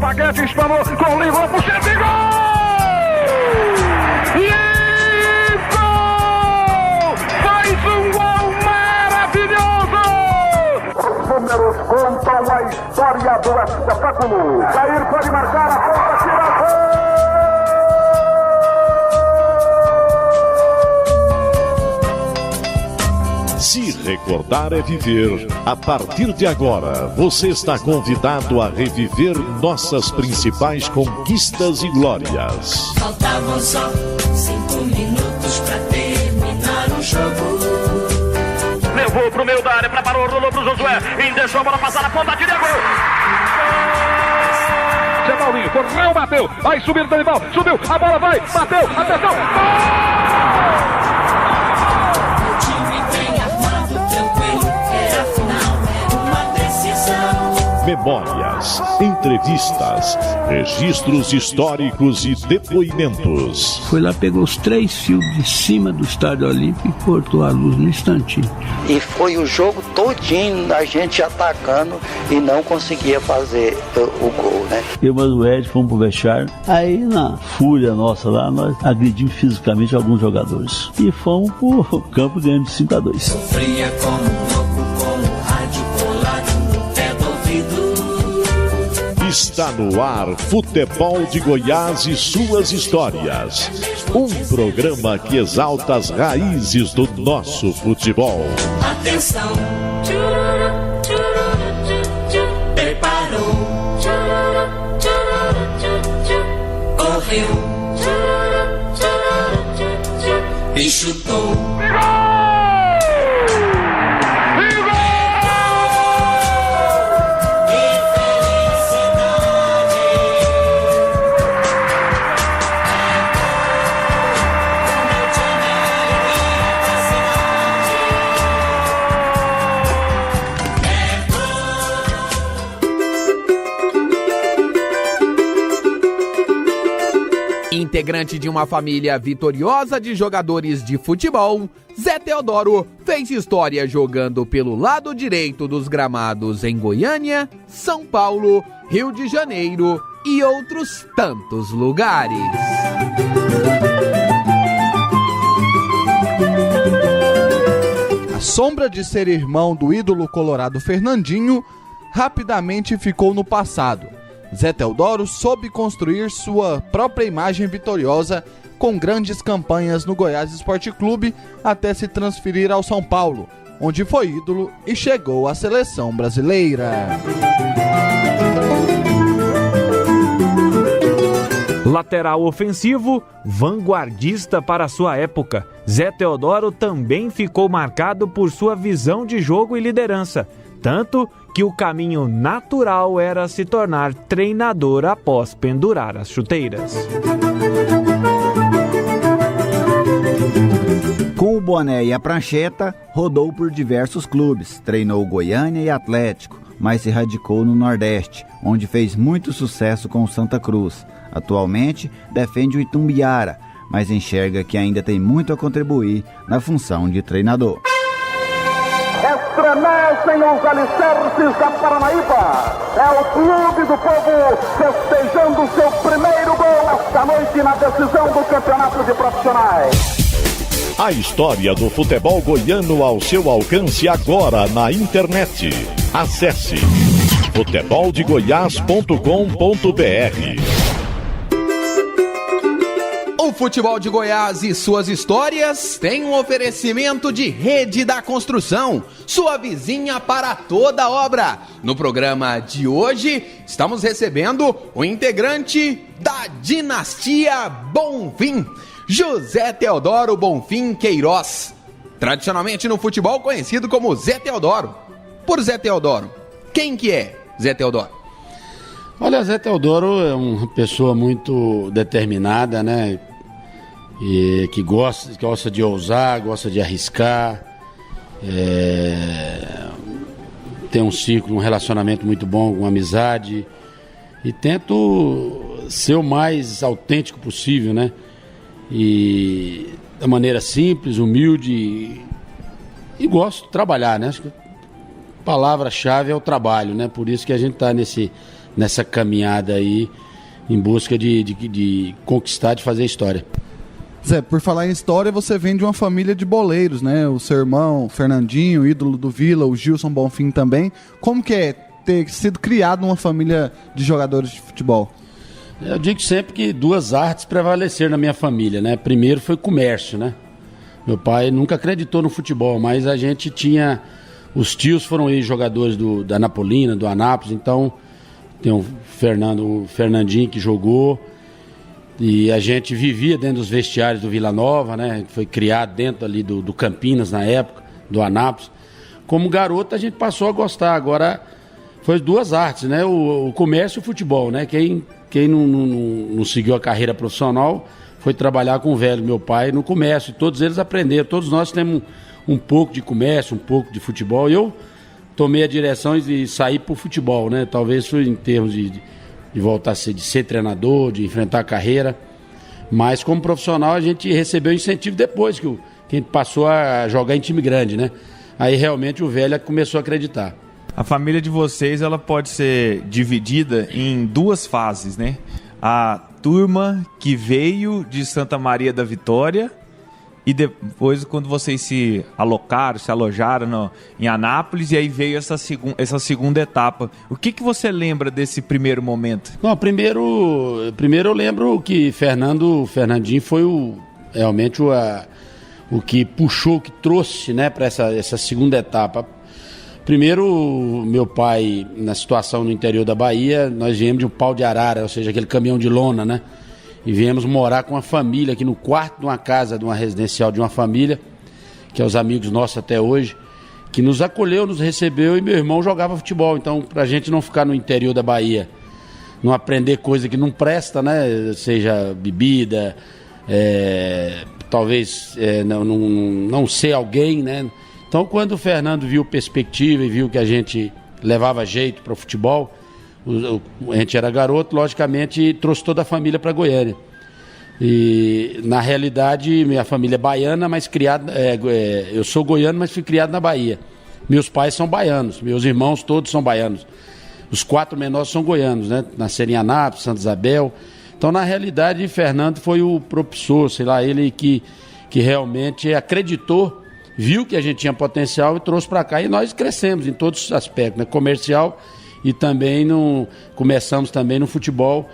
Paquete, espanou, com livrou pro centro e gol! E gol! Faz um gol maravilhoso! Os números contam a história do espetáculo. Jair pode marcar, a ponta, tira gol! Se recordar é viver. A partir de agora, você está convidado a reviver nossas principais conquistas e glórias. Faltavam só 5 minutos pra terminar o jogo. Levou pro meio da área, preparou, rolou pro Josué. E deixou a bola passar na ponta, tira gol! Zé Paulinho, correu, bateu. Vai subir o Danival, subiu, a bola vai, bateu, atenção, gol! Memórias, entrevistas, registros históricos e depoimentos. Foi lá, pegou os 3 fios de cima do Estádio Olímpico e cortou a luz no instantinho. E foi o jogo todinho a gente atacando e não conseguia fazer o gol, né? Eu e o Ed fomos pro vestiário. Aí, na fúria nossa lá, nós agredimos fisicamente alguns jogadores. E fomos pro campo ganhando de 5-2. Sofria como louco, com o rádio colado no pé do ouvido. Está no ar Futebol de Goiás e suas histórias. Um programa que exalta as raízes do nosso futebol. Atenção! Preparou! Correu! E chutou! Integrante de uma família vitoriosa de jogadores de futebol, Zé Teodoro fez história jogando pelo lado direito dos gramados em Goiânia, São Paulo, Rio de Janeiro e outros tantos lugares. A sombra de ser irmão do ídolo colorado Fernandinho rapidamente ficou no passado. Zé Teodoro soube construir sua própria imagem vitoriosa com grandes campanhas no Goiás Esporte Clube até se transferir ao São Paulo, onde foi ídolo e chegou à seleção brasileira. Lateral ofensivo, vanguardista para sua época, Zé Teodoro também ficou marcado por sua visão de jogo e liderança, tanto que o caminho natural era se tornar treinador após pendurar as chuteiras. Com o boné e a prancheta, rodou por diversos clubes, treinou Goiânia e Atlético, mas se radicou no Nordeste, onde fez muito sucesso com o Santa Cruz. Atualmente, defende o Itumbiara, mas enxerga que ainda tem muito a contribuir na função de treinador. Estremecem os alicerces da Paranaíba. É o Clube do Povo festejando seu primeiro gol esta noite na decisão do Campeonato de Profissionais. A história do futebol goiano ao seu alcance agora na internet. Acesse futeboldegoias.com.br. O Futebol de Goiás e suas histórias tem um oferecimento de Rede da Construção, sua vizinha para toda obra. No programa de hoje, estamos recebendo o integrante da dinastia Bonfim, José Teodoro Bonfim Queiroz, tradicionalmente no futebol conhecido como Zé Teodoro. Por Zé Teodoro, quem que é Zé Teodoro? Olha, Zé Teodoro é uma pessoa muito determinada, né? E que gosta de ousar, gosta de arriscar, tem um ciclo, um relacionamento muito bom, uma amizade, e tento ser o mais autêntico possível, né? E da maneira simples, humilde, e gosto de trabalhar, né? Acho que a palavra-chave é o trabalho, né? Por isso que a gente está nessa caminhada aí em busca de conquistar, de fazer história. Zé, por falar em história, você vem de uma família de boleiros, né? O seu irmão, Fernandinho, ídolo do Vila, o Gilson Bonfim também. Como que é ter sido criado numa família de jogadores de futebol? Eu digo sempre que 2 artes prevaleceram na minha família, né? Primeiro foi comércio, né? Meu pai nunca acreditou no futebol, mas a gente tinha... Os tios foram ex-jogadores da Napolina, do Anápolis, então tem o Fernandinho que jogou, e a gente vivia dentro dos vestiários do Vila Nova, né? Foi criado dentro ali do Campinas na época, do Anápolis. Como garoto a gente passou a gostar, agora foi 2 artes, né? O comércio e o futebol, né? Quem não seguiu a carreira profissional foi trabalhar com o velho meu pai no comércio. Todos eles aprenderam. Todos nós temos um pouco de comércio, um pouco de futebol. Eu tomei a direção e saí para o futebol, né? Talvez foi em termos de voltar a ser treinador, de enfrentar a carreira. Mas como profissional a gente recebeu incentivo depois que a gente passou a jogar em time grande, né? Aí realmente o velho começou a acreditar. A família de vocês, ela pode ser dividida em 2 fases, né? A turma que veio de Santa Maria da Vitória e depois quando vocês se alojaram em Anápolis, e aí veio essa segunda etapa. O que você lembra desse primeiro momento? Não, primeiro eu lembro que Fernandinho foi realmente o que puxou, o que trouxe, né, para essa segunda etapa. Primeiro, meu pai, na situação no interior da Bahia, nós viemos de um pau de arara, ou seja, aquele caminhão de lona, né? E viemos morar com uma família aqui no quarto de uma casa, de uma residencial de uma família, que é os amigos nossos até hoje, que nos acolheu, nos recebeu, e meu irmão jogava futebol. Então, pra gente não ficar no interior da Bahia, não aprender coisa que não presta, né? Seja bebida, talvez não ser alguém, né? Então, quando o Fernando viu perspectiva e viu que a gente levava jeito para o futebol, a gente era garoto, logicamente trouxe toda a família para Goiânia. E, na realidade, minha família é baiana, mas criada... eu sou goiano, mas fui criado na Bahia. Meus pais são baianos, meus irmãos todos são baianos. Os 4 menores são goianos, né? Nasceram em Anápolis, Santa Isabel. Então, na realidade, Fernando foi o propulsor, sei lá, ele que realmente acreditou, viu que a gente tinha potencial e trouxe para cá, e nós crescemos em todos os aspectos, né? Comercial, e também começamos também no futebol,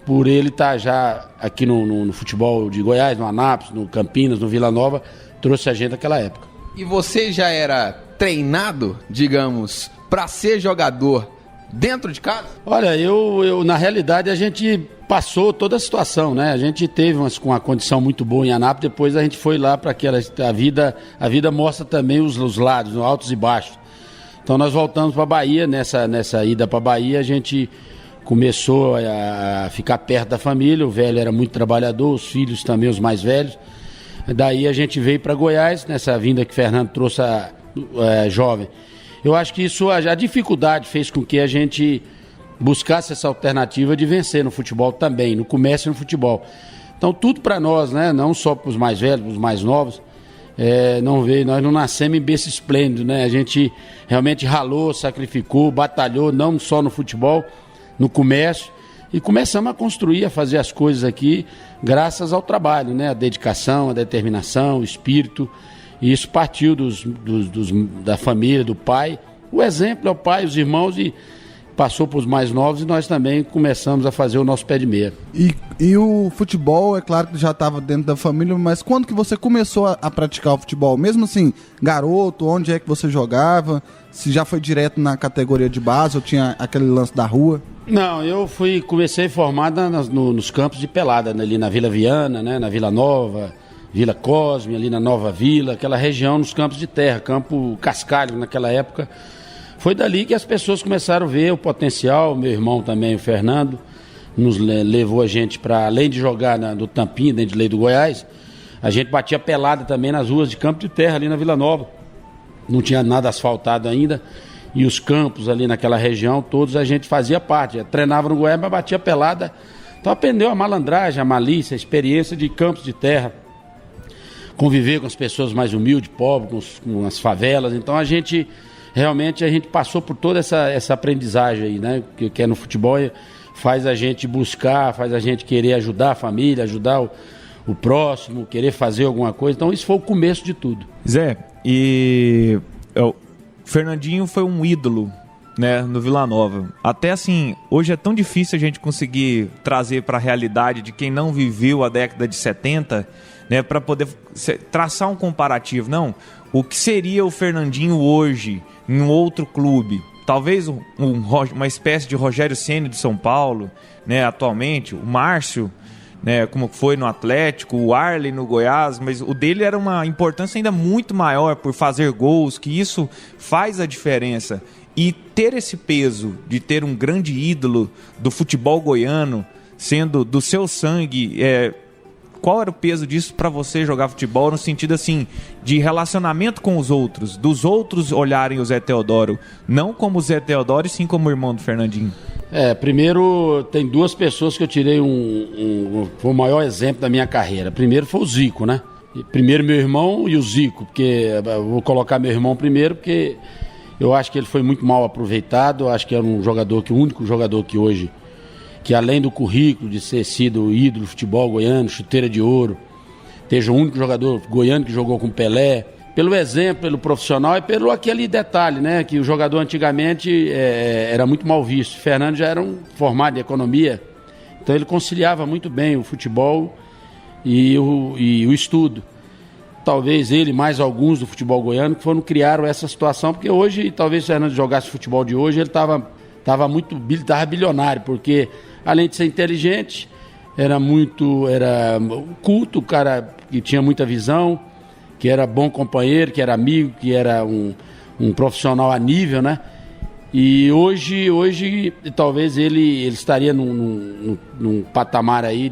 por ele estar já aqui no futebol de Goiás, no Anápolis, no Campinas, no Vila Nova, trouxe a gente naquela época. E você já era treinado, digamos, para ser jogador dentro de casa? Olha, eu na realidade a gente passou toda a situação, né? A gente teve uma condição muito boa em Anápolis, depois a gente foi lá para aquela... A vida mostra também os lados, altos e baixos. Então nós voltamos para a Bahia, nessa ida para a Bahia a gente começou a ficar perto da família, o velho era muito trabalhador, os filhos também, os mais velhos. Daí a gente veio para Goiás, nessa vinda que o Fernando trouxe jovem. Eu acho que isso, a dificuldade fez com que a gente buscasse essa alternativa de vencer no futebol também, no comércio e no futebol. Então tudo para nós, né? Não só para os mais velhos, para os mais novos, nós não nascemos em berço esplêndido, né? A gente realmente ralou, sacrificou, batalhou, não só no futebol, no comércio, e começamos a construir, a fazer as coisas aqui graças ao trabalho, né? A dedicação, a determinação, o espírito, e isso partiu da família, do pai. O exemplo é o pai, os irmãos, e passou para os mais novos, e nós também começamos a fazer o nosso pé de meia. E o futebol, é claro que já estava dentro da família, mas quando que você começou a praticar o futebol? Mesmo assim, garoto, onde é que você jogava? Se já foi direto na categoria de base ou tinha aquele lance da rua? Não, comecei formada nos campos de pelada, ali na Vila Viana, né, na Vila Nova, Vila Cosme, ali na Nova Vila, aquela região nos campos de terra, campo Cascalho naquela época. Foi dali que as pessoas começaram a ver o potencial. Meu irmão também, o Fernando, nos levou a gente para, além de jogar no Tampinha, dentro de Lei do Goiás, a gente batia pelada também nas ruas de campo de terra ali na Vila Nova. Não tinha nada asfaltado ainda, e os campos ali naquela região, todos a gente fazia parte. Treinava no Goiás, mas batia pelada. Então aprendeu a malandragem, a malícia, a experiência de campos de terra, conviver com as pessoas mais humildes, pobres, com as favelas. Então a gente realmente a gente passou por toda essa aprendizagem aí, né? Que é no futebol, faz a gente buscar, faz a gente querer ajudar a família, ajudar o próximo, querer fazer alguma coisa. Então isso foi o começo de tudo. Zé, e o Fernandinho foi um ídolo, né, no Vila Nova. Até assim, hoje é tão difícil a gente conseguir trazer para a realidade de quem não viveu a década de 70, né, para poder traçar um comparativo. Não, o que seria o Fernandinho hoje em um outro clube? Talvez uma espécie de Rogério Ceni do São Paulo, né, atualmente, o Márcio, né, como foi no Atlético, o Arley no Goiás, mas o dele era uma importância ainda muito maior por fazer gols, que isso faz a diferença. E ter esse peso de ter um grande ídolo do futebol goiano, sendo do seu sangue, qual era o peso disso para você jogar futebol, no sentido assim, de relacionamento com os outros, dos outros olharem o Zé Teodoro, não como o Zé Teodoro, e sim como o irmão do Fernandinho? Primeiro, tem duas pessoas que eu tirei foi o maior exemplo da minha carreira. Primeiro foi o Zico, né? Primeiro meu irmão e o Zico, porque eu vou colocar meu irmão primeiro, porque eu acho que ele foi muito mal aproveitado. Eu acho que era um jogador, o único jogador que hoje, que além do currículo de ter sido ídolo do futebol goiano, chuteira de ouro, seja o único jogador goiano que jogou com Pelé, pelo exemplo, pelo profissional e pelo aquele detalhe, né, que o jogador antigamente era muito mal visto. O Fernando já era um formado em economia, então ele conciliava muito bem o futebol e o estudo. Talvez ele, mais alguns do futebol goiano, que criaram essa situação, porque hoje, talvez se o Fernando jogasse futebol de hoje, ele estava bilionário, porque além de ser inteligente, era culto, o cara que tinha muita visão, que era bom companheiro, que era amigo, que era um profissional a nível, né? E hoje talvez ele estaria num patamar aí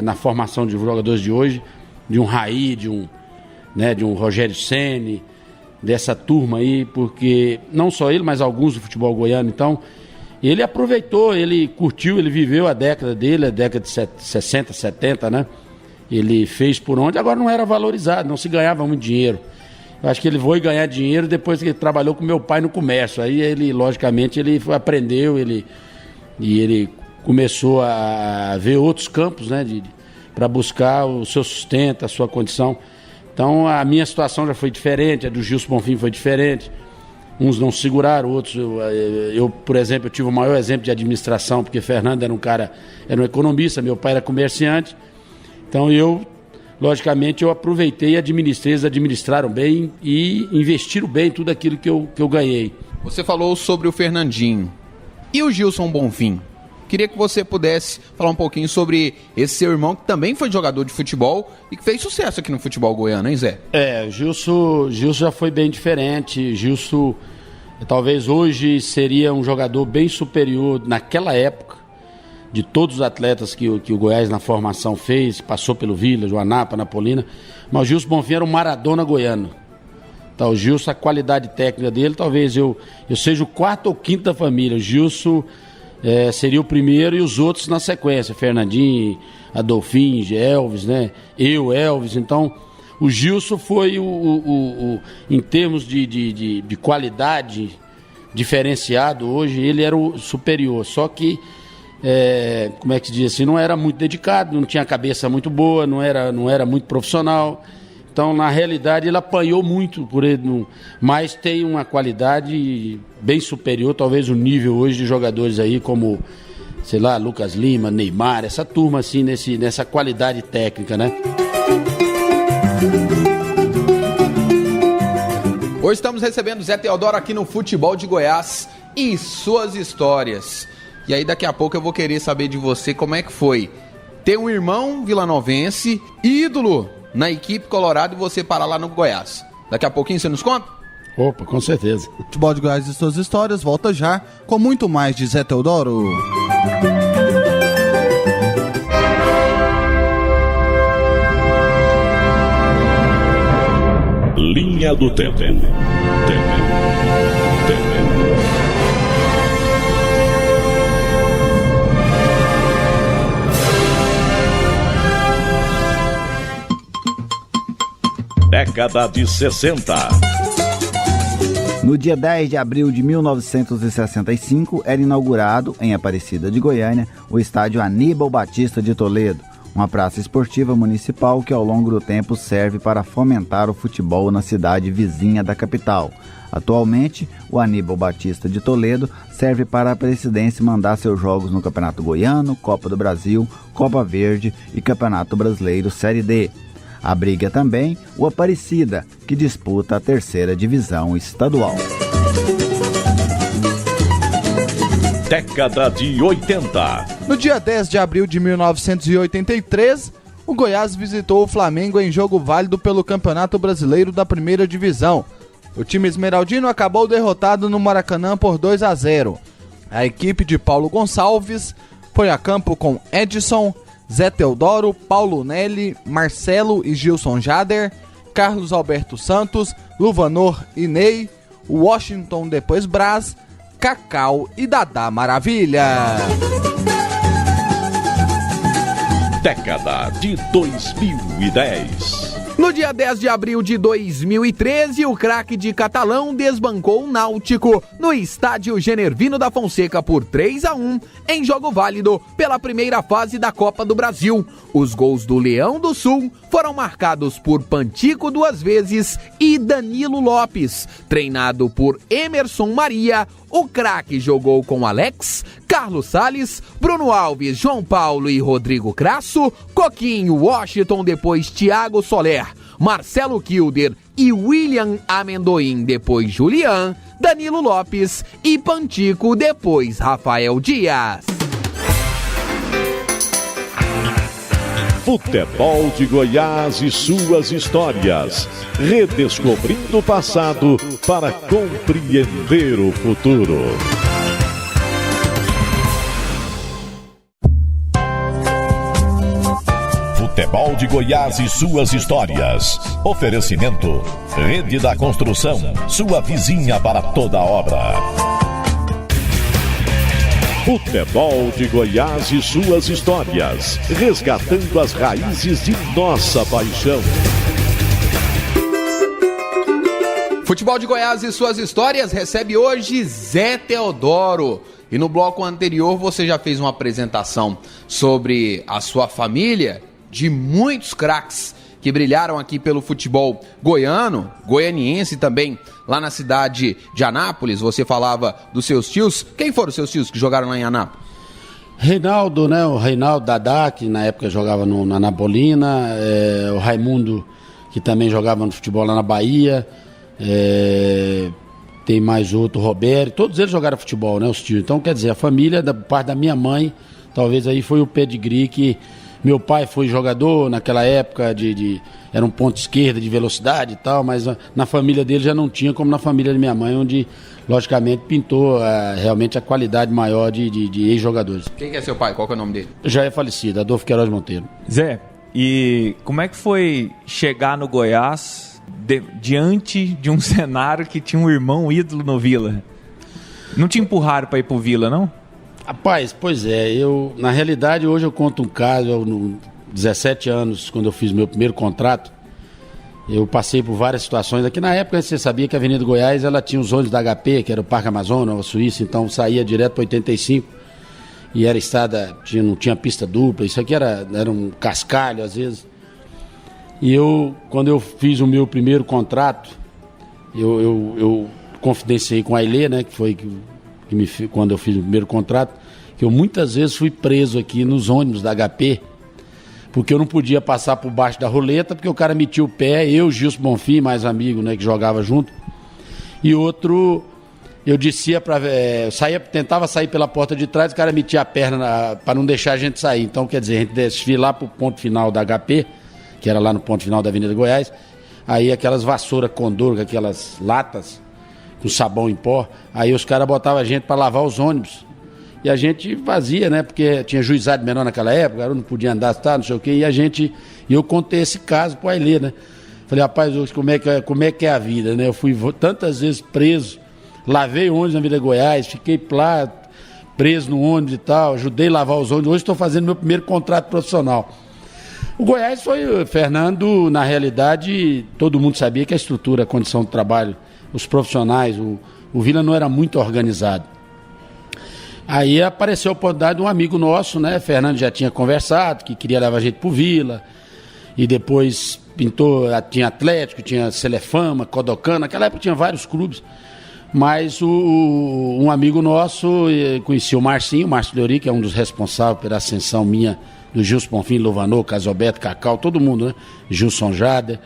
na formação de jogadores de hoje, de um Raí, de um Rogério Ceni, dessa turma aí, porque não só ele, mas alguns do futebol goiano. Então, ele aproveitou, ele curtiu, ele viveu a década dele, a década de 60, 70, né? Ele fez por onde, agora não era valorizado, não se ganhava muito dinheiro. Eu acho que ele foi ganhar dinheiro depois que ele trabalhou com meu pai no comércio. Aí ele, logicamente, ele aprendeu, ele começou a ver outros campos, né, para buscar o seu sustento, a sua condição. Então a minha situação já foi diferente, a do Gilson Bonfim foi diferente. Uns não seguraram, outros... Eu, por exemplo, eu tive o maior exemplo de administração, porque Fernando era um economista, meu pai era comerciante. Então logicamente, eu aproveitei e administrei, eles administraram bem e investiram bem tudo aquilo que eu ganhei. Você falou sobre o Fernandinho e o Gilson Bonfim. Queria que você pudesse falar um pouquinho sobre esse seu irmão, que também foi jogador de futebol e que fez sucesso aqui no futebol goiano, hein, Zé? O Gilson já foi bem diferente. Gilson, talvez hoje, seria um jogador bem superior naquela época, de todos os atletas que o Goiás na formação fez, passou pelo Vila, Joanapa, Napolina, mas o Gilson Bonfim era um Maradona goiano. Então, o Gilson, a qualidade técnica dele, talvez eu seja o quarto ou quinto da família. O Gilson seria o primeiro e os outros na sequência, Fernandinho, Adolfinho, Elvis, né? Elvis. Então, o Gilson foi em termos de qualidade diferenciado hoje, ele era o superior, só que como é que se diz assim, não era muito dedicado, não tinha cabeça muito boa, não era muito profissional. Então, na realidade, ele apanhou muito por ele, mas tem uma qualidade bem superior, talvez o nível hoje de jogadores aí como, sei lá, Lucas Lima, Neymar, essa turma assim, nessa qualidade técnica, né? Hoje estamos recebendo Zé Teodoro aqui no Futebol de Goiás e suas histórias. E aí daqui a pouco eu vou querer saber de você como é que foi ter um irmão vilanovense, ídolo na equipe colorado, e você parar lá no Goiás. Daqui a pouquinho você nos conta? Opa, com certeza. Futebol de Goiás e suas histórias volta já com muito mais de Zé Teodoro. Linha do Tempo. Década de 60. No dia 10 de abril de 1965, era inaugurado, em Aparecida de Goiânia, o estádio Aníbal Batista de Toledo, uma praça esportiva municipal que ao longo do tempo serve para fomentar o futebol na cidade vizinha da capital. Atualmente, o Aníbal Batista de Toledo serve para a presidência mandar seus jogos no Campeonato Goiano, Copa do Brasil, Copa Verde e Campeonato Brasileiro Série D. Abriga também o Aparecida, que disputa a 3ª divisão estadual. Década de 80. No dia 10 de abril de 1983, o Goiás visitou o Flamengo em jogo válido pelo Campeonato Brasileiro da 1ª Divisão. O time esmeraldino acabou derrotado no Maracanã por 2-0. A equipe de Paulo Gonçalves foi a campo com Edson, Zé Teodoro, Paulo Nelly, Marcelo e Gilson Jader, Carlos Alberto Santos, Luvanor e Ney, Washington depois Braz, Cacau e Dadá Maravilha. Década de 2010. No dia 10 de abril de 2013, o craque de Catalão desbancou o Náutico no estádio Genervino da Fonseca por 3-1 em jogo válido pela primeira fase da Copa do Brasil. Os gols do Leão do Sul foram marcados por Pantico 2 vezes e Danilo Lopes. Treinado por Emerson Maria, o craque jogou com Alex, Carlos Salles, Bruno Alves, João Paulo e Rodrigo Crasso, Coquinho, Washington, depois Thiago Soler, Marcelo Kilder e William Amendoim, depois Julian, Danilo Lopes e Pantico, depois Rafael Dias. Futebol de Goiás e suas histórias. Redescobrindo o passado para compreender o futuro. Futebol de Goiás e suas histórias. Oferecimento: Rede da Construção, sua vizinha para toda obra. Futebol de Goiás e suas histórias, resgatando as raízes de nossa paixão. Futebol de Goiás e suas histórias recebe hoje Zé Teodoro. E no bloco anterior você já fez uma apresentação sobre a sua família, de muitos craques que brilharam aqui pelo futebol goiano, goianiense também, lá na cidade de Anápolis. Você falava dos seus tios. Quem foram os seus tios que jogaram lá em Anápolis? Reinaldo, né? O Reinaldo Dadá, que na época jogava na Anapolina, o Raimundo, que também jogava no futebol lá na Bahia, tem mais outro, Roberto, todos eles jogaram futebol, né? Os tios. Então, quer dizer, a família, da parte da minha mãe, talvez aí foi o pedigree que... Meu pai foi jogador naquela época, era um ponto esquerda de velocidade e tal, mas na família dele já não tinha como na família da minha mãe, onde logicamente pintou realmente a qualidade maior de ex-jogadores. Quem que é seu pai? Qual que é o nome dele? Já é falecido, Adolfo Queiroz Monteiro. Zé, e como é que foi chegar no Goiás diante de um cenário que tinha um irmão ídolo no Vila? Não te empurraram para ir pro Vila, não? Rapaz, pois é, na realidade hoje eu conto um caso, no 17 anos, quando eu fiz meu primeiro contrato, eu passei por várias situações. Aqui na época você sabia que a Avenida Goiás, ela tinha os ônibus da HP, que era o Parque Amazonas, Nova Suíça, então saía direto para 85, e era estrada, não tinha pista dupla, isso aqui era um cascalho às vezes. E quando eu fiz o meu primeiro contrato, eu confidenciei com a Ailê, né, que foi... quando eu fiz o primeiro contrato, que eu muitas vezes fui preso aqui nos ônibus da HP, porque eu não podia passar por baixo da roleta, porque o cara metia o pé, eu, Gilson Bonfim, mais amigo, né, que jogava junto, e outro, eu descia tentava sair pela porta de trás, o cara metia a perna para não deixar a gente sair. Então, quer dizer, a gente descia lá pro ponto final da HP, que era lá no ponto final da Avenida Goiás, aí aquelas vassouras Condor, aquelas latas, com sabão em pó, aí os caras botavam a gente para lavar os ônibus. E a gente fazia, né? Porque tinha juizado menor naquela época, eu não podia andar, não sei o quê, e eu contei esse caso pro Ailê, né? Falei, rapaz, hoje como é que é a vida, né? Eu fui tantas vezes preso, lavei ônibus na Vila Goiás, fiquei lá preso no ônibus e tal, ajudei a lavar os ônibus, hoje estou fazendo meu primeiro contrato profissional. O Goiás foi, Fernando, na realidade, todo mundo sabia que a estrutura, a condição de trabalho os profissionais, o Vila não era muito organizado. Aí apareceu a oportunidade de um amigo nosso, né? Fernando já tinha conversado, que queria levar a gente pro Vila, e depois pintou, tinha Atlético, tinha Celefama, Codocana, naquela época tinha vários clubes, mas um amigo nosso conhecia o Márcio Leori, que é um dos responsáveis pela ascensão minha, do Gilson Bonfim, Louvanô, Casalberto, Cacau, todo mundo, né? Gilson Jader,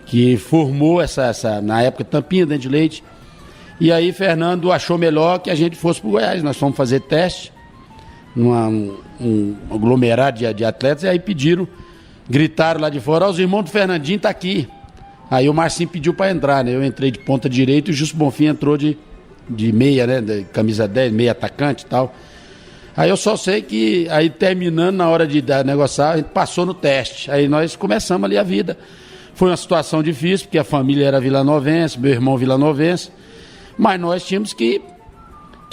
que formou essa na época, Tampinha Dente de Leite. E aí Fernando achou melhor que a gente fosse para o Goiás. Nós fomos fazer teste num aglomerado de atletas, e aí gritaram lá de fora: os irmãos do Fernandinho tá aqui. Aí o Marcinho pediu para entrar, né? Eu entrei de ponta direita e o Justo Bonfim entrou de meia, né? De camisa 10, meia atacante e tal. Aí eu só sei que, aí terminando, na hora de negociar, a gente passou no teste. Aí nós começamos ali a vida. Foi uma situação difícil, porque a família era vilanovense, meu irmão vilanovense, mas nós tínhamos que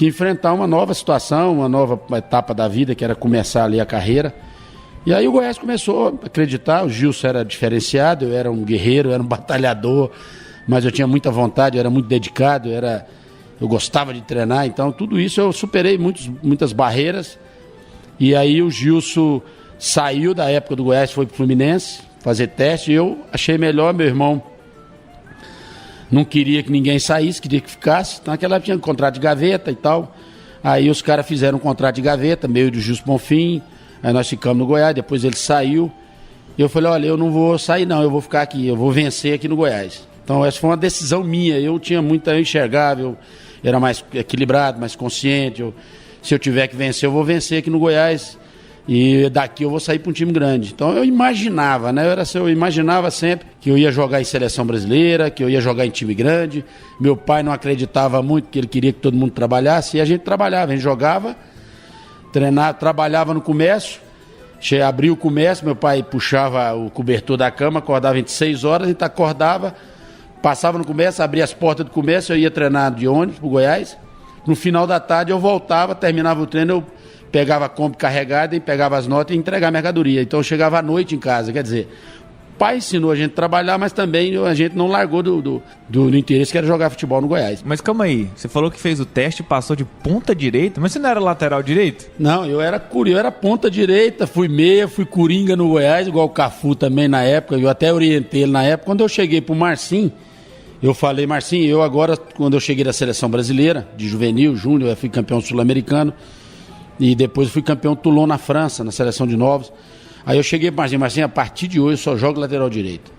enfrentar uma nova situação, uma nova etapa da vida, que era começar ali a carreira. E aí o Goiás começou a acreditar. O Gilson era diferenciado, eu era um guerreiro, eu era um batalhador, mas eu tinha muita vontade, eu era muito dedicado, eu gostava de treinar, então tudo isso eu superei muitas barreiras. E aí o Gilson saiu da época do Goiás, foi pro Fluminense fazer teste, e eu achei melhor. Meu irmão não queria que ninguém saísse, queria que ficasse, então naquela época tinha um contrato de gaveta e tal. Aí os caras fizeram um contrato de gaveta, meio do Gilson Bonfim, aí nós ficamos no Goiás, depois ele saiu. Eu falei: olha, eu não vou sair não, eu vou ficar aqui, eu vou vencer aqui no Goiás. Então essa foi uma decisão minha, eu enxergava, eu era mais equilibrado, mais consciente, se eu tiver que vencer, eu vou vencer aqui no Goiás, e daqui eu vou sair para um time grande. Então eu imaginava, né? Eu imaginava sempre que eu ia jogar em seleção brasileira, que eu ia jogar em time grande. Meu pai não acreditava muito, porque ele queria que todo mundo trabalhasse, e a gente trabalhava, a gente jogava, treinava, trabalhava no comércio, abria o comércio, meu pai puxava o cobertor da cama, acordava entre 6 horas, a gente acordava, passava no comércio, abria as portas do comércio, eu ia treinar de ônibus pro Goiás. No final da tarde eu voltava, terminava o treino, eu pegava a Kombi carregada e pegava as notas e entregava a mercadoria. Então eu chegava à noite em casa, quer dizer, o pai ensinou a gente a trabalhar, mas também a gente não largou do interesse que era jogar futebol no Goiás. Mas calma aí, você falou que fez o teste e passou de ponta direita, mas você não era lateral direito? Não, eu era ponta direita, fui meia, fui coringa no Goiás, igual o Cafu também na época, eu até orientei ele na época. Quando eu cheguei pro Marcinho, eu falei: Marcinho, eu agora, quando eu cheguei da seleção brasileira, de juvenil, júnior, eu fui campeão sul-americano, e depois fui campeão Toulon na França, na seleção de novos. Aí eu cheguei para Marcinho, a partir de hoje eu só jogo lateral direito.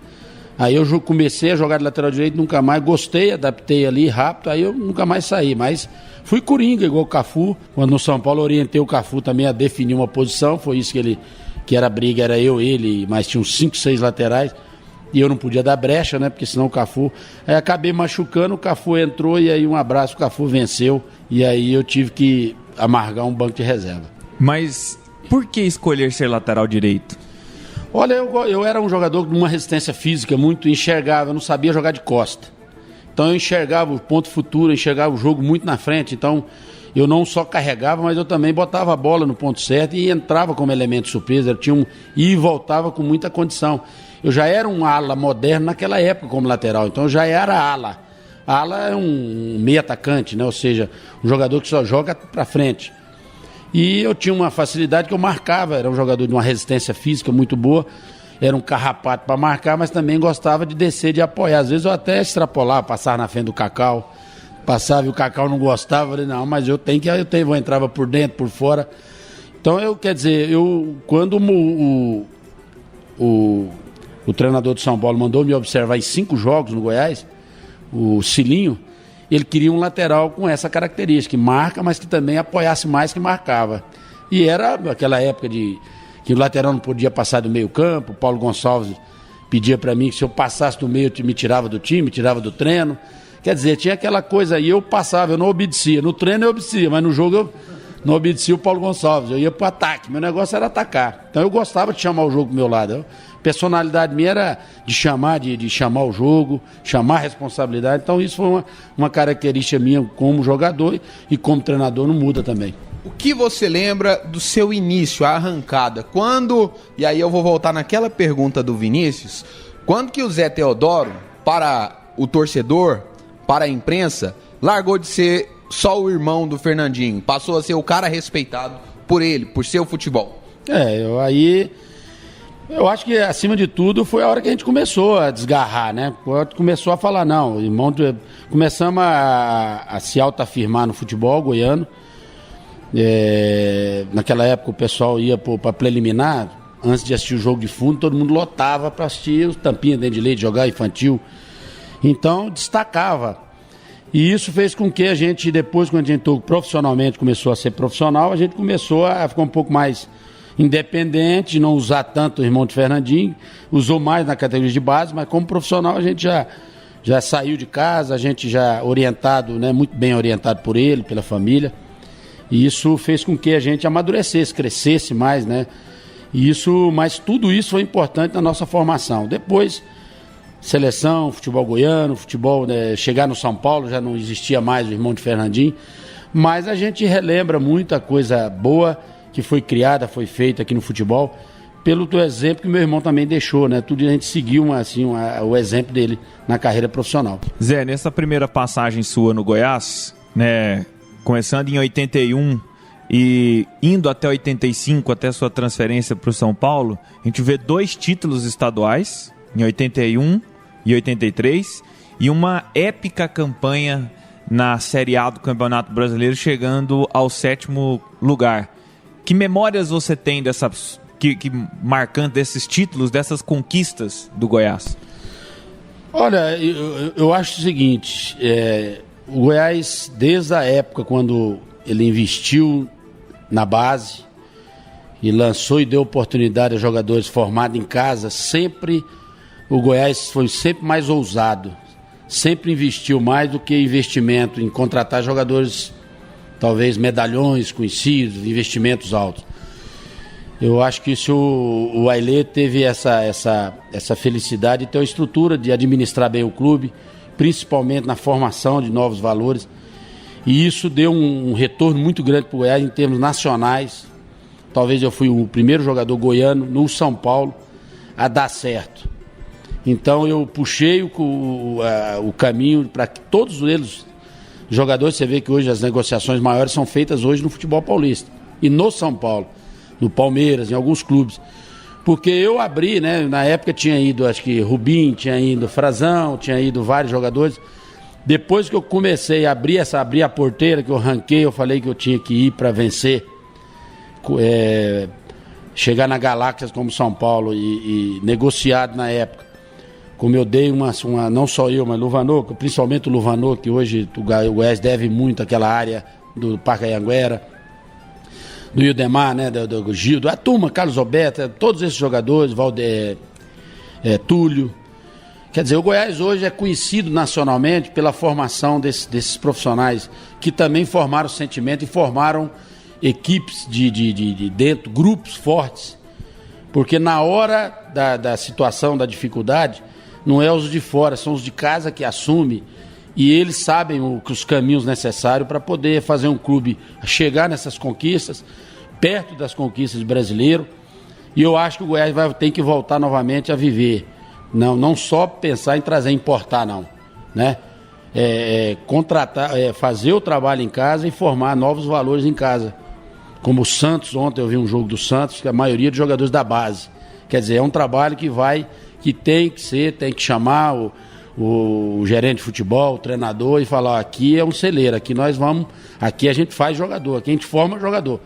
Aí eu comecei a jogar de lateral direito, nunca mais, gostei, adaptei ali rápido, aí eu nunca mais saí, mas fui coringa, igual o Cafu. Quando no São Paulo eu orientei o Cafu também a definir uma posição, foi isso que era briga, era eu, ele, mas tinha uns 5, 6 laterais, e eu não podia dar brecha, né, porque senão o Cafu... Aí acabei machucando, o Cafu entrou, e aí um abraço, o Cafu venceu, e aí eu tive que amargar um banco de reserva. Mas por que escolher ser lateral direito? Olha, eu era um jogador de uma resistência física muito enxergável, eu não sabia jogar de costa. Então eu enxergava o ponto futuro, enxergava o jogo muito na frente, então eu não só carregava, mas eu também botava a bola no ponto certo e entrava como elemento surpresa, e voltava com muita condição. Eu já era um ala moderno naquela época como lateral, então eu já era ala. Ala é um meio atacante, né? Ou seja, um jogador que só joga para frente. E eu tinha uma facilidade que eu marcava, era um jogador de uma resistência física muito boa, era um carrapato para marcar, mas também gostava de descer, de apoiar. Às vezes eu até extrapolava, passava na frente do Cacau, passava e o Cacau não gostava, eu falei: não, mas eu entrava por dentro, por fora. Então quando o treinador de São Paulo mandou me observar em 5 jogos no Goiás, o Cilinho, ele queria um lateral com essa característica, que marca, mas que também apoiasse mais que marcava. E era aquela época que o lateral não podia passar do meio campo, o Paulo Gonçalves pedia para mim que se eu passasse do meio, me tirava do time, me tirava do treino. Quer dizer, tinha aquela coisa aí, eu passava, eu não obedecia. No treino eu obedecia, mas no jogo eu não obedecia o Paulo Gonçalves, eu ia pro ataque, meu negócio era atacar. Então eu gostava de chamar o jogo pro meu lado. Personalidade minha era de chamar o jogo, chamar a responsabilidade. Então isso foi uma característica minha como jogador, e como treinador não muda também. O que você lembra do seu início, a arrancada? E aí eu vou voltar naquela pergunta do Vinícius, quando que o Zé Teodoro, para o torcedor, para a imprensa, largou de ser só o irmão do Fernandinho, passou a ser o cara respeitado por ele, por seu futebol. Eu acho que, acima de tudo, foi a hora que a gente começou a desgarrar, né? Começou a falar, não, irmão, começamos a se autoafirmar no futebol goiano. Naquela época o pessoal ia para preliminar, antes de assistir o jogo de fundo, todo mundo lotava para assistir os tampinhas dentro de leite, jogar infantil. Então, destacava. E isso fez com que a gente, depois, quando a gente profissionalmente começou a ser profissional, a gente começou a ficar um pouco mais independente, não usar tanto o irmão de Fernandinho, usou mais na categoria de base, mas como profissional a gente já saiu de casa, a gente já orientado, né, muito bem orientado por ele, pela família, e isso fez com que a gente amadurecesse, crescesse mais, né, mas tudo isso foi importante na nossa formação. Depois, seleção, futebol goiano, futebol, né, chegar no São Paulo, já não existia mais o irmão de Fernandinho, mas a gente relembra muita coisa boa que foi criada, foi feita aqui no futebol, pelo exemplo que meu irmão também deixou, né? Tudo a gente seguiu o exemplo dele na carreira profissional. Zé, nessa primeira passagem sua no Goiás, né, começando em 81 e indo até 85, até sua transferência para o São Paulo, a gente vê 2 títulos estaduais, em 81 e 83, e uma épica campanha na Série A do Campeonato Brasileiro, chegando ao 7º lugar. Que memórias você tem marcando desses títulos, dessas conquistas do Goiás? Olha, eu acho o seguinte, o Goiás, desde a época quando ele investiu na base e lançou e deu oportunidade a jogadores formados em casa, o Goiás foi sempre mais ousado, sempre investiu mais do que investimento em contratar jogadores, talvez medalhões conhecidos, investimentos altos. Eu acho que o Ailê teve essa felicidade de ter uma estrutura de administrar bem o clube, principalmente na formação de novos valores. E isso deu um retorno muito grande para o Goiás em termos nacionais. Talvez eu fui o primeiro jogador goiano no São Paulo a dar certo. Então eu puxei o caminho para que todos eles, jogadores, você vê que hoje as negociações maiores são feitas hoje no futebol paulista e no São Paulo, no Palmeiras, em alguns clubes. Porque eu abri, né, na época tinha ido, acho que Rubim, tinha ido Frazão, tinha ido vários jogadores. Depois que eu comecei a abrir a porteira, que eu ranquei, eu falei que eu tinha que ir para vencer, chegar na Galáxias como São Paulo e negociado na época. Como eu dei não só eu, mas Luvanô, principalmente o Luvanô, que hoje o Goiás deve muito àquela área do Parque Anhanguera, do Ildemar, né, do Gildo, a turma, Carlos Alberto, todos esses jogadores, Túlio. Quer dizer, o Goiás hoje é conhecido nacionalmente pela formação desses profissionais que também formaram sentimento e formaram equipes de dentro, grupos fortes. Porque na hora da situação, da dificuldade, não é os de fora, são os de casa que assumem e eles sabem os caminhos necessários para poder fazer um clube chegar nessas conquistas, perto das conquistas brasileiras. E eu acho que o Goiás tem que voltar novamente a viver. Não só pensar em importar, não. Né? Contratar, fazer o trabalho em casa e formar novos valores em casa. Como o Santos, ontem eu vi um jogo do Santos, que a maioria dos jogadores da base. Quer dizer, é um trabalho que tem que chamar o gerente de futebol, o treinador e falar, aqui é um celeiro, aqui a gente faz jogador, aqui a gente forma jogador.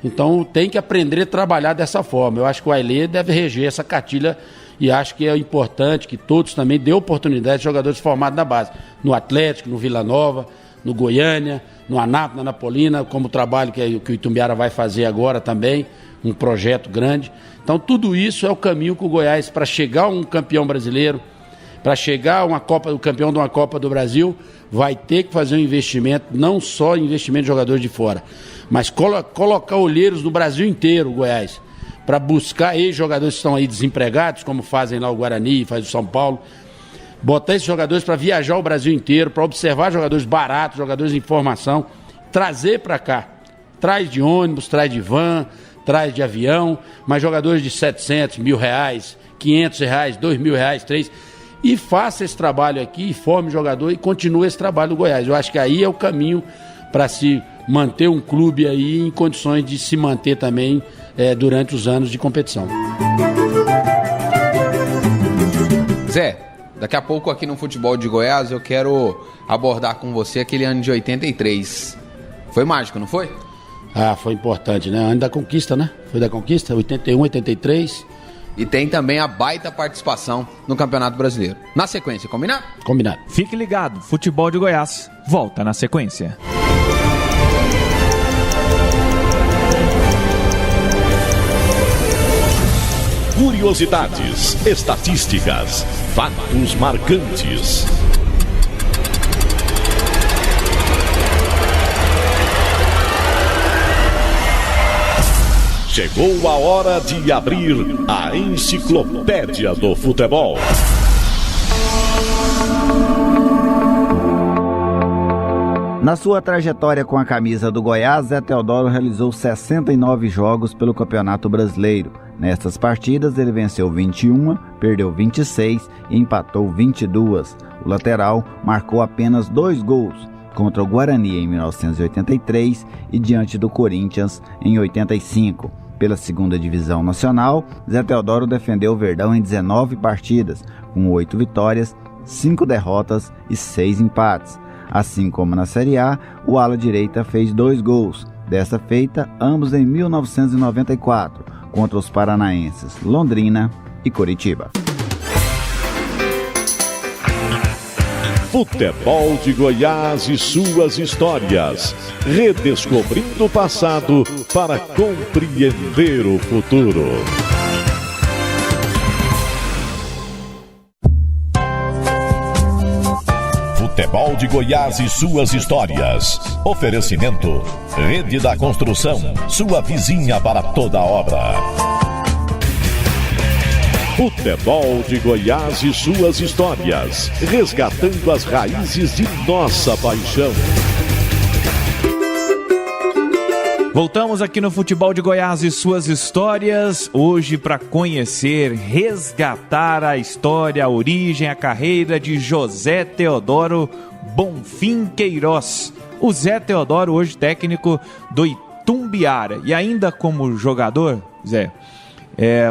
Então tem que aprender a trabalhar dessa forma. Eu acho que o Ailê deve reger essa cartilha e acho que é importante que todos também dêem oportunidade de jogadores formados na base. No Atlético, no Vila Nova, no Goiânia, no Anápolis, na Napolina, como o trabalho que o Itumbiara vai fazer agora também, um projeto grande. Então tudo isso é o caminho que o Goiás, para chegar a um campeão brasileiro, para chegar a o campeão de uma Copa do Brasil, vai ter que fazer um investimento, não só investimento de jogadores de fora, mas colocar olheiros do Brasil inteiro, o Goiás, para buscar ex-jogadores que estão aí desempregados, como fazem lá o Guarani, faz o São Paulo, botar esses jogadores para viajar o Brasil inteiro, para observar jogadores baratos, jogadores em formação, trazer para cá, traz de ônibus, traz de van, traz de avião, mas jogadores de 700, R$1.000, R$500, R$2.000, R$3. e faça esse trabalho aqui, forme jogador e continue esse trabalho do Goiás. Eu acho que aí é o caminho para se manter um clube aí em condições de se manter também durante os anos de competição. Zé, daqui a pouco aqui no Futebol de Goiás eu quero abordar com você aquele ano de 83. Foi mágico, não foi? Ah, foi importante, né? Ano da conquista, né? Foi da conquista, 81, 83. E tem também a baita participação no Campeonato Brasileiro. Na sequência, combinado? Combinado. Fique ligado, Futebol de Goiás volta na sequência. Curiosidades, estatísticas, fatos marcantes. Chegou a hora de abrir a Enciclopédia do Futebol. Na sua trajetória com a camisa do Goiás, Zé Teodoro realizou 69 jogos pelo Campeonato Brasileiro. Nestas partidas, ele venceu 21, perdeu 26 e empatou 22. O lateral marcou apenas 2 gols, contra o Guarani em 1983 e diante do Corinthians em 85. Pela segunda divisão nacional, Zé Teodoro defendeu o Verdão em 19 partidas, com 8 vitórias, 5 derrotas e 6 empates. Assim como na Série A, o ala direita fez 2 gols, desta feita ambos em 1994, contra os paranaenses Londrina e Coritiba. Futebol de Goiás e suas histórias. Redescobrindo o passado para compreender o futuro. Futebol de Goiás e suas histórias. Oferecimento: Rede da Construção, sua vizinha para toda obra. Futebol de Goiás e suas histórias, resgatando as raízes de nossa paixão. Voltamos aqui no Futebol de Goiás e suas histórias, hoje para conhecer, resgatar a história, a origem, a carreira de José Teodoro Bonfim Queiroz. O Zé Teodoro, hoje técnico do Itumbiara. E ainda como jogador, Zé,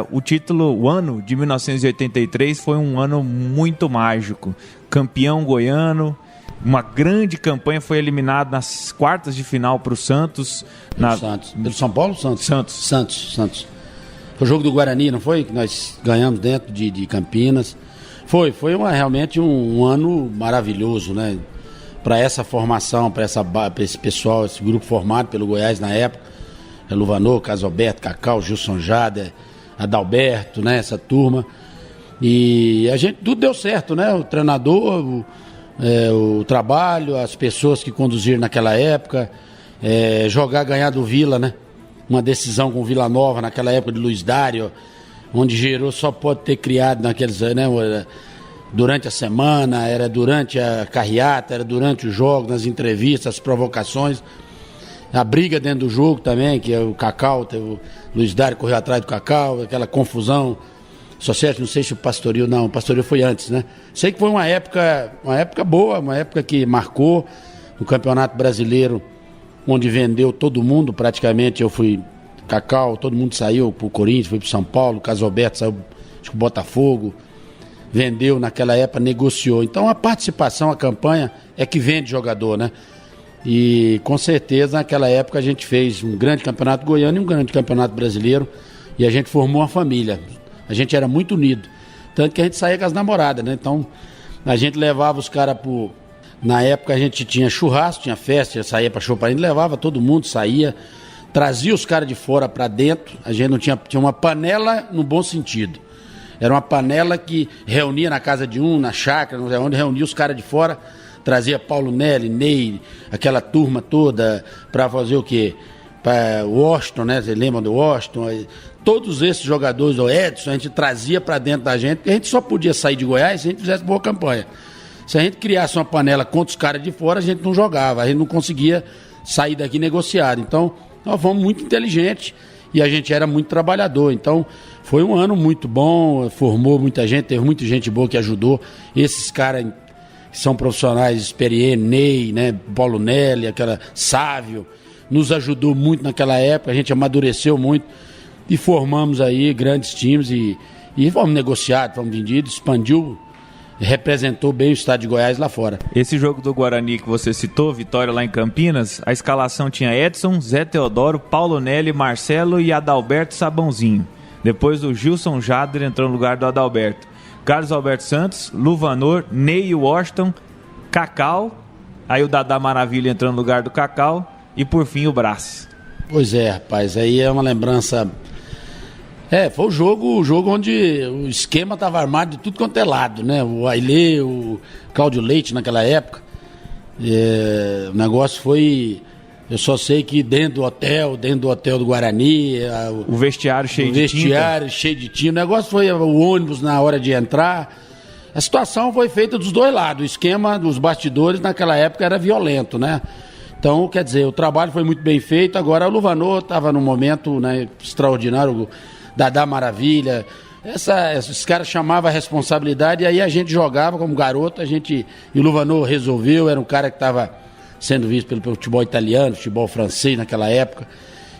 o ano de 1983 foi um ano muito mágico. Campeão goiano, uma grande campanha, foi eliminado nas quartas de final para o Santos. Pelo São Paulo ou Santos? Santos. Foi o jogo do Guarani, não foi? Que nós ganhamos dentro de Campinas. Foi realmente um ano maravilhoso, né? Para essa formação, para esse pessoal, esse grupo formado pelo Goiás na época. Luvanor, Casalberto, Cacau, Gilson Jader, Adalberto, né? Essa turma. E a gente, tudo deu certo, né? O treinador, o trabalho, as pessoas que conduziram naquela época, ganhar do Vila, né? Uma decisão com o Vila Nova naquela época de Luiz Dário, onde gerou, só pode ter criado naqueles, né? Durante a semana, era durante a carreata, era durante os jogos, nas entrevistas, as provocações, a briga dentro do jogo também, que é o Cacau, o Luiz Dário correu atrás do Cacau, aquela confusão. Não sei se o Pastoril, não, o Pastoril foi antes, né? Sei que foi uma época boa, uma época que marcou o Campeonato Brasileiro, onde vendeu todo mundo praticamente. Eu fui Cacau, todo mundo saiu pro Corinthians, foi pro São Paulo, o Casalberto saiu, acho que o Botafogo, vendeu naquela época, negociou. Então a participação, a campanha é que vende jogador, né? E com certeza naquela época a gente fez um grande campeonato goiano e um grande campeonato brasileiro, e a gente formou uma família. A gente era muito unido, tanto que a gente saía com as namoradas, né? Então a gente levava os caras pro... Na época a gente tinha churrasco, tinha festa, saía pra chopar, a gente levava todo mundo, saía, trazia os caras de fora pra dentro. A gente não tinha uma panela no bom sentido. Era uma panela que reunia na casa de um, na chácara, onde reunia os caras de fora, trazia Paulo Nelly, Ney, aquela turma toda, para fazer o quê? Para o Washington, né? Você lembra do Washington? Todos esses jogadores, o Edson, a gente trazia para dentro da gente, porque a gente só podia sair de Goiás se a gente fizesse boa campanha. Se a gente criasse uma panela contra os caras de fora, a gente não jogava, a gente não conseguia sair daqui negociado. Então, nós fomos muito inteligentes e a gente era muito trabalhador. Então foi um ano muito bom, formou muita gente, teve muita gente boa que ajudou. Esses caras que são profissionais experientes, Ney, né, Paulo Nelly, aquela Sávio, nos ajudou muito naquela época, a gente amadureceu muito e formamos aí grandes times e fomos negociados, fomos vendidos, expandiu, representou bem o estado de Goiás lá fora. Esse jogo do Guarani que você citou, vitória lá em Campinas, a escalação tinha Edson, Zé Teodoro, Paulo Nelly, Marcelo e Adalberto Sabãozinho. Depois o Gilson Jader entrou no lugar do Adalberto. Carlos Alberto Santos, Luvanor, Ney Washington, Cacau, aí o Dadá Maravilha entrou no lugar do Cacau e por fim o Brás. Pois é, rapaz, aí é uma lembrança. Foi o jogo onde o esquema estava armado de tudo quanto é lado, né? O Ailê, o Cláudio Leite naquela época. O negócio foi. Eu só sei que dentro do hotel do Guarani. O vestiário cheio de tinta. O negócio foi o ônibus na hora de entrar. A situação foi feita dos dois lados. O esquema dos bastidores naquela época era violento, né? Então, quer dizer, o trabalho foi muito bem feito. Agora o Luvanor estava num momento, né, extraordinário. Dadá Maravilha, esses caras chamavam a responsabilidade e aí a gente jogava como garoto, e o Luvanor resolveu, era um cara que estava sendo visto pelo futebol italiano, futebol francês naquela época,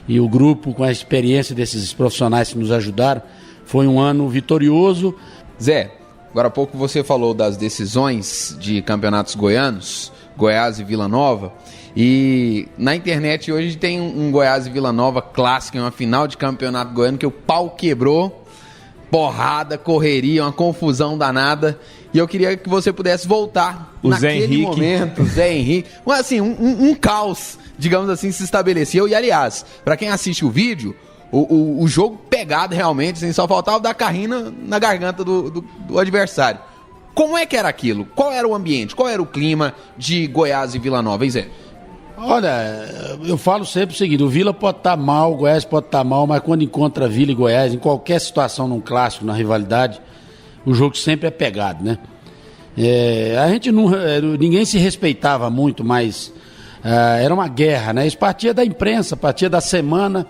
e o grupo, com a experiência desses profissionais que nos ajudaram, foi um ano vitorioso. Zé, agora há pouco você falou das decisões de campeonatos goianos, Goiás e Vila Nova, e na internet hoje tem um Goiás e Vila Nova clássico, em uma final de campeonato goiano, que o pau quebrou, porrada, correria, uma confusão danada, e eu queria que você pudesse voltar naquele momento, Zé Henrique, assim, um caos, digamos assim, se estabeleceu, e aliás, para quem assiste o vídeo, o jogo pegado realmente, assim, só faltava dar carrinho na garganta do adversário. Como é que era aquilo? Qual era o ambiente? Qual era o clima de Goiás e Vila Nova, hein, Zé? Olha, eu falo sempre o seguinte, o Vila pode estar mal, o Goiás pode estar mal, mas quando encontra Vila e Goiás, em qualquer situação, num clássico, na rivalidade, o jogo sempre é pegado, né? A gente não, ninguém se respeitava muito, mas era uma guerra, né? Isso partia da imprensa, partia da semana,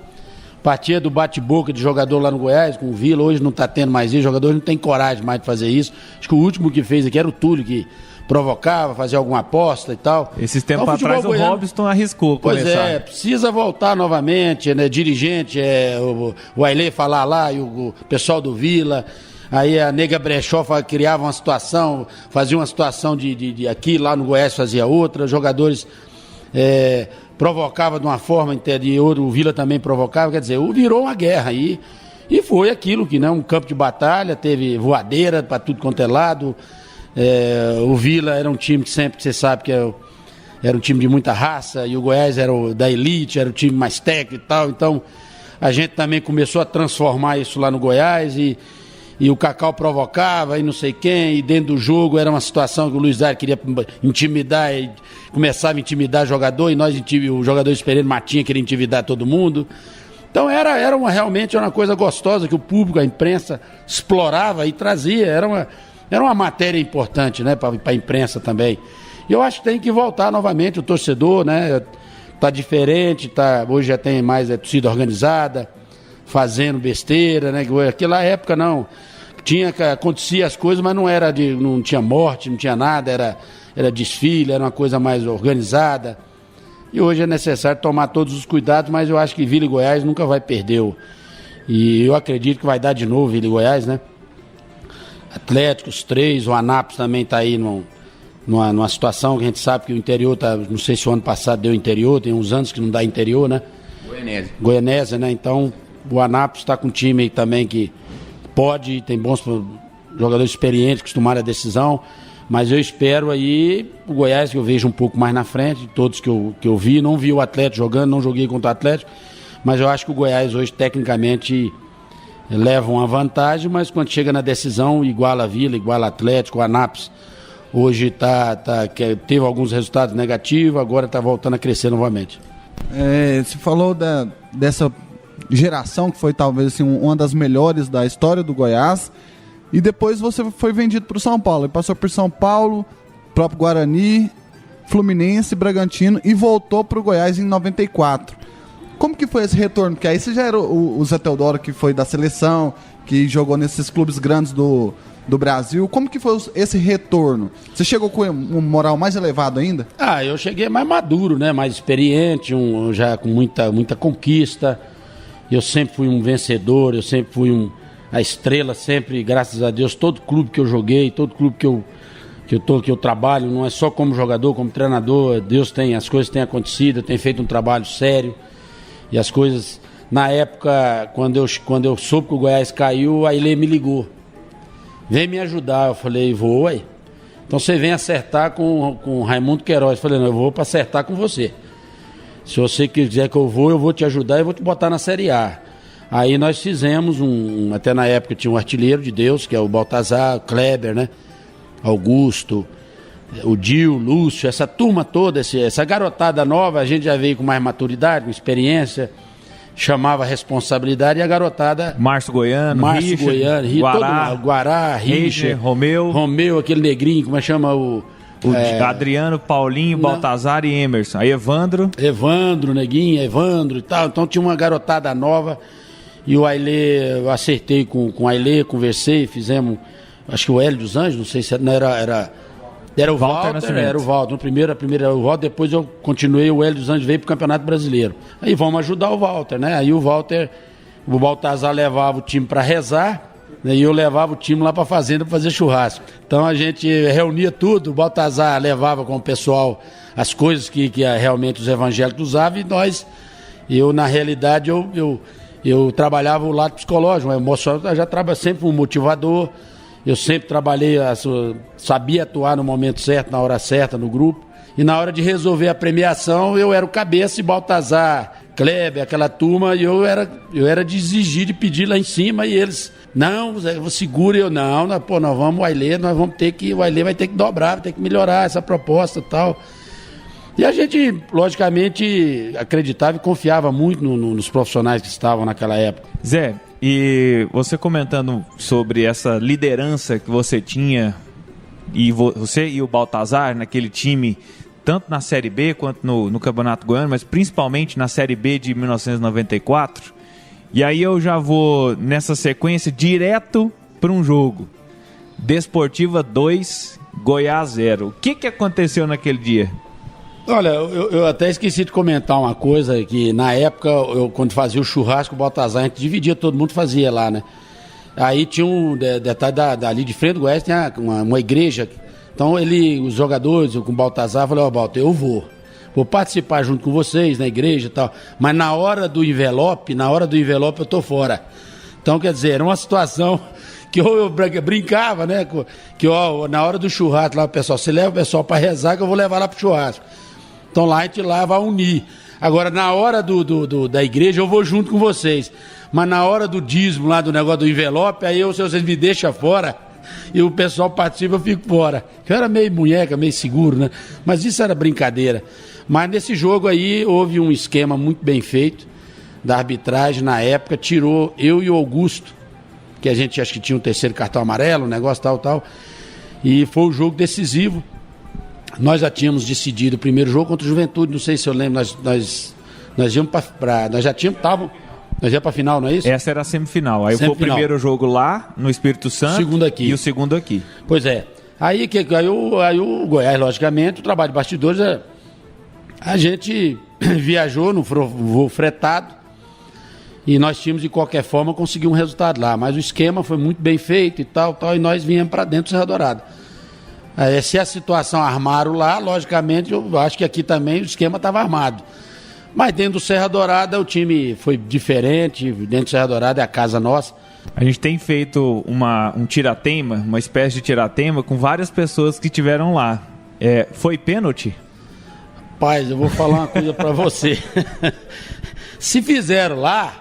partia do bate-boca de jogador lá no Goiás, com o Vila. Hoje não está tendo mais isso, o jogador não tem coragem mais de fazer isso. Acho que o último que fez aqui era o Túlio, que provocava, fazia alguma aposta e tal. Esses tempos então, atrás o Robson arriscou começar. Pois precisa voltar novamente, né? Dirigente, o Ailê falar lá, e o pessoal do Vila, aí a Nega Brechó criava uma situação, fazia uma situação de aqui, lá no Goiás fazia outra, jogadores provocava de uma forma interior, o Vila também provocava, quer dizer, virou uma guerra aí, e foi aquilo que, né, um campo de batalha, teve voadeira para tudo quanto é lado. O Vila era um time que sempre, você sabe que era um time de muita raça, e o Goiás era da elite, era o time mais técnico e tal, então a gente também começou a transformar isso lá no Goiás, e o Cacau provocava, e não sei quem, e dentro do jogo era uma situação que o Luiz Dário queria intimidar, e começava a intimidar jogador, e o jogador experiente Matinha queria intimidar todo mundo. Então era realmente uma coisa gostosa que o público, a imprensa explorava e trazia, era uma matéria importante, né, para a imprensa também. E eu acho que tem que voltar novamente o torcedor, né, tá diferente, hoje já tem mais torcida organizada, fazendo besteira, né, naquela época não, acontecia as coisas, mas não tinha morte, não tinha nada, era desfile, era uma coisa mais organizada. E hoje é necessário tomar todos os cuidados, mas eu acho que Vila e Goiás nunca vai perder. E eu acredito que vai dar de novo Vila e Goiás, né? Atlético, os três, o Anápolis também está aí numa situação que a gente sabe que o interior não sei se o ano passado deu interior, tem uns anos que não dá interior, né? Goianésia, né? Então o Anápolis está com um time aí também que tem bons jogadores experientes que tomaram a decisão, mas eu espero aí o Goiás, que eu vejo um pouco mais na frente, todos que eu vi, não vi o Atlético jogando, não joguei contra o Atlético, mas eu acho que o Goiás hoje tecnicamente leva uma vantagem, mas quando chega na decisão, iguala a Vila, iguala Atlético, o Anápolis hoje teve alguns resultados negativos, agora está voltando a crescer novamente. Você falou dessa geração que foi talvez assim, uma das melhores da história do Goiás, e depois você foi vendido para o São Paulo, e passou por São Paulo, próprio Guarani, Fluminense, Bragantino, e voltou para o Goiás em 94. Como que foi esse retorno? Porque aí você já era o Zé Teodoro, que foi da seleção, que jogou nesses clubes grandes do Brasil. Como que foi esse retorno? Você chegou com um moral mais elevado ainda? Eu cheguei mais maduro, né? Mais experiente, já com muita conquista. Eu sempre fui um vencedor, eu sempre fui a estrela, sempre, graças a Deus, todo clube que eu joguei, todo clube que eu trabalho, não é só como jogador, como treinador, as coisas têm acontecido, eu tenho feito um trabalho sério. E as coisas, na época, quando eu soube que o Goiás caiu, a Ilê me ligou. Vem me ajudar. Eu falei, vou, aí. Então você vem acertar com o Raimundo Queiroz. Eu falei, não, eu vou para acertar com você. Se você quiser que eu vou te ajudar e vou te botar na Série A. Aí nós fizemos até na época tinha um artilheiro de Deus, que é o Baltazar, o Kleber, né? Augusto, o Dil, Lúcio, essa turma toda, essa garotada nova, a gente já veio com mais maturidade, com experiência, chamava responsabilidade, e a garotada... Márcio Goiano, Guará, Richer, Romeu, aquele negrinho, como é que chama Adriano, Paulinho, Baltazar e Emerson. Aí Evandro, Neguinho, Evandro e tal. Então tinha uma garotada nova. E o Ailê, eu acertei com o Ailê, conversei, fizemos, acho que o Hélio dos Anjos, não sei se era o Walter, era o Walter. Primeiro era o Walter, depois eu continuei, o Hélio dos Anjos veio pro Campeonato Brasileiro. Aí vamos ajudar o Walter, né? Aí o Baltazar levava o time para rezar, né? E eu levava o time lá para fazenda para fazer churrasco. Então a gente reunia tudo, o Baltazar levava com o pessoal as coisas que realmente os evangélicos usavam, e eu na realidade, eu trabalhava o lado psicológico, emocional, eu já trabalhava sempre um motivador. Eu sempre trabalhei, sabia atuar no momento certo, na hora certa, no grupo. E na hora de resolver a premiação, eu era o cabeça, e Baltazar, Kleber, aquela turma, e eu era de exigir, de pedir lá em cima, e eles, não, segura, eu, não, nós vamos, o Ailê vai ter que dobrar, vai ter que melhorar essa proposta e tal. E a gente, logicamente, acreditava e confiava muito nos profissionais que estavam naquela época. Zé, e você comentando sobre essa liderança que você tinha, e você e o Baltazar naquele time, tanto na Série B quanto no Campeonato Goiano, mas principalmente na Série B de 1994, e aí eu já vou nessa sequência direto para um jogo. Desportiva 2, Goiás 0. O que aconteceu naquele dia? Olha, eu até esqueci de comentar uma coisa, que na época, quando fazia o churrasco, o Baltazar, a gente dividia, todo mundo fazia lá, né? Aí tinha um detalhe ali de frente do Goiás, tem uma igreja. Então os jogadores, com o Baltazar, falaram, Baltazar, eu vou participar junto com vocês na igreja e tal, mas na hora do envelope eu tô fora. Então, quer dizer, era uma situação que eu brincava, né? Que na hora do churrasco lá, o pessoal, você leva o pessoal para rezar que eu vou levar lá pro churrasco. Então lá a gente lá vai unir. Agora, na hora da igreja, eu vou junto com vocês. Mas na hora do dízimo, lá do negócio do envelope, aí se vocês me deixam fora e o pessoal participa, eu fico fora. Eu era meio munheca, meio seguro, né? Mas isso era brincadeira. Mas nesse jogo aí, houve um esquema muito bem feito da arbitragem na época, tirou eu e o Augusto, que a gente acho que tinha um terceiro cartão amarelo, um negócio tal. E foi um jogo decisivo. Nós já tínhamos decidido o primeiro jogo contra o Juventude, não sei se eu lembro, nós íamos nós já tínhamos, nós íamos para a final, não é isso? Essa era a semifinal. Aí foi o primeiro jogo lá, no Espírito Santo, segundo aqui. E o segundo aqui. Pois é. Aí o Goiás, logicamente, o trabalho de bastidores, a gente viajou no voo fretado, e nós tínhamos, de qualquer forma, conseguir um resultado lá. Mas o esquema foi muito bem feito e tal, e nós viemos para dentro do Serra Dourada. Se a situação armaram lá, logicamente, eu acho que aqui também o esquema estava armado. Mas dentro do Serra Dourada o time foi diferente, dentro do Serra Dourada é a casa nossa. A gente tem feito um tiratema, uma espécie de tiratema com várias pessoas que estiveram lá. Foi pênalti? Rapaz, eu vou falar uma coisa para você. Se fizeram lá,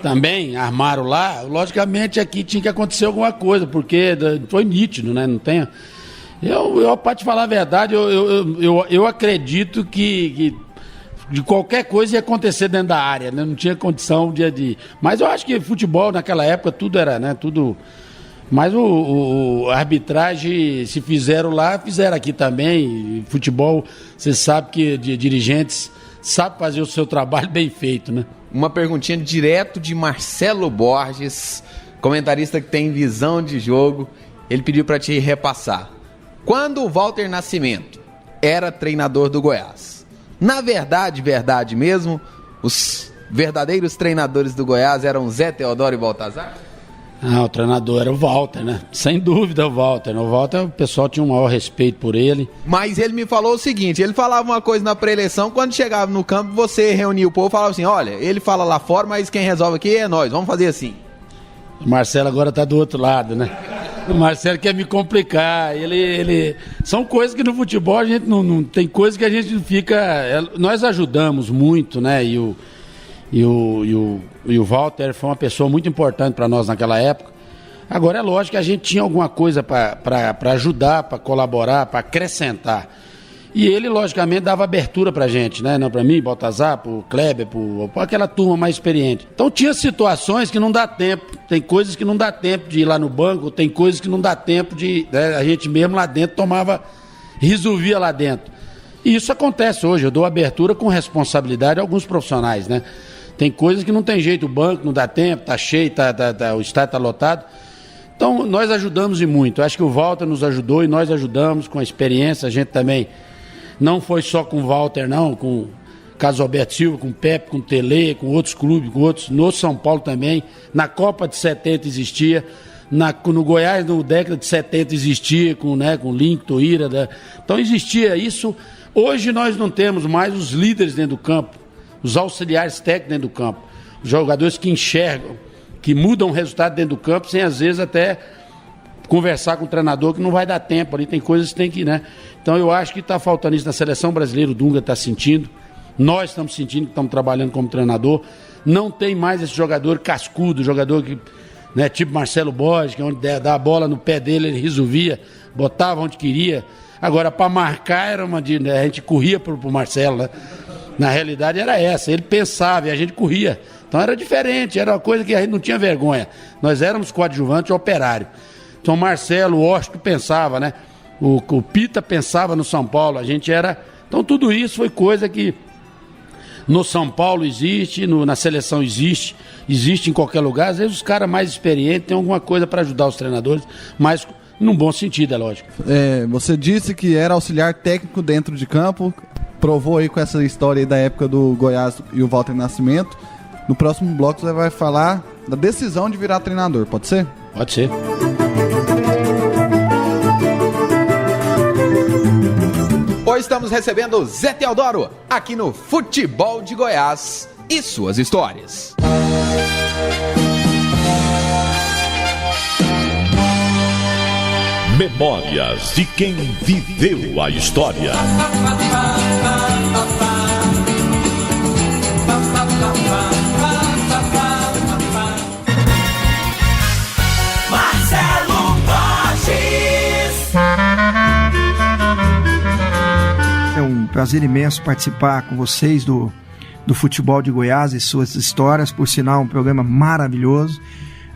também armaram lá, logicamente aqui tinha que acontecer alguma coisa, porque foi nítido, né? Não tem... Eu para te falar a verdade, eu acredito que de qualquer coisa ia acontecer dentro da área, né? Não tinha condição de... Mas eu acho que futebol naquela época tudo era, né? Tudo... Mas a arbitragem, se fizeram lá, fizeram aqui também. Futebol, você sabe que dirigentes sabem fazer o seu trabalho bem feito, né? uma perguntinha direto de Marcelo Borges, comentarista que tem visão de jogo. Ele pediu para te repassar. Quando o Walter Nascimento era treinador do Goiás, na verdade mesmo, os verdadeiros treinadores do Goiás eram Zé Teodoro e Baltazar? Não, o treinador era o Walter, né? Sem dúvida o Walter. O Walter, o pessoal tinha um maior respeito por ele. Mas ele me falou o seguinte, ele falava uma coisa na pré-eleição, quando chegava no campo, você reunia o povo e falava assim, olha, ele fala lá fora, mas quem resolve aqui é nós, vamos fazer assim. O Marcelo agora tá do outro lado, né? O Marcelo quer me complicar, ele... São coisas que no futebol a gente não tem coisas que a gente fica... Nós ajudamos muito, né? E o Walter foi uma pessoa muito importante para nós naquela época. Agora é lógico que a gente tinha alguma coisa para ajudar, para colaborar, para acrescentar. E ele, logicamente, dava abertura pra gente, né? Não para mim, Baltazar, pro Kleber, pra aquela turma mais experiente. Então tinha situações que não dá tempo, tem coisas que não dá tempo de ir lá no banco, tem coisas que não dá tempo de... Né? A gente mesmo lá dentro resolvia lá dentro. E isso acontece hoje, eu dou abertura com responsabilidade a alguns profissionais, né? Tem coisas que não tem jeito, o banco não dá tempo, tá cheio, o estádio tá lotado. Então nós ajudamos e muito. Eu acho que o Walter nos ajudou e nós ajudamos com a experiência, a gente também... Não foi só com o Walter, não, com o Carlos Alberto Silva, com o Pepe, com o Tele, com outros clubes, com outros, no São Paulo também. Na Copa de 70 existia, no Goiás, na década de 70 existia, com o Link, Toíra. Né? Então existia isso. Hoje nós não temos mais os líderes dentro do campo, os auxiliares técnicos dentro do campo, os jogadores que enxergam, que mudam o resultado dentro do campo, sem às vezes até conversar com o treinador, que não vai dar tempo ali, tem coisas que tem que, né? Então eu acho que está faltando isso na seleção brasileira, o Dunga está sentindo, nós estamos sentindo que estamos trabalhando como treinador, não tem mais esse jogador cascudo, jogador que, né, tipo Marcelo Borges, que onde dá a bola no pé dele, ele resolvia, botava onde queria. Agora, para marcar, era a gente corria pro Marcelo, né? Na realidade era essa, ele pensava e a gente corria. Então era diferente, era uma coisa que a gente não tinha vergonha. Nós éramos coadjuvante operário. Então Marcelo, o Washington pensava, né? O Pita pensava no São Paulo, a gente era... Então tudo isso foi coisa que no São Paulo existe, na seleção existe em qualquer lugar. Às vezes os caras mais experientes têm alguma coisa para ajudar os treinadores, mas num bom sentido, é lógico. Você disse que era auxiliar técnico dentro de campo, provou aí com essa história aí da época do Goiás e o Walter Nascimento. No próximo bloco você vai falar da decisão de virar treinador, pode ser? Pode ser. Hoje estamos recebendo Zé Teodoro, aqui no Futebol de Goiás e suas histórias. Memórias de quem viveu a história. Marcelo Borges. É um prazer imenso participar com vocês do Futebol de Goiás e suas histórias. Por sinal, um programa maravilhoso.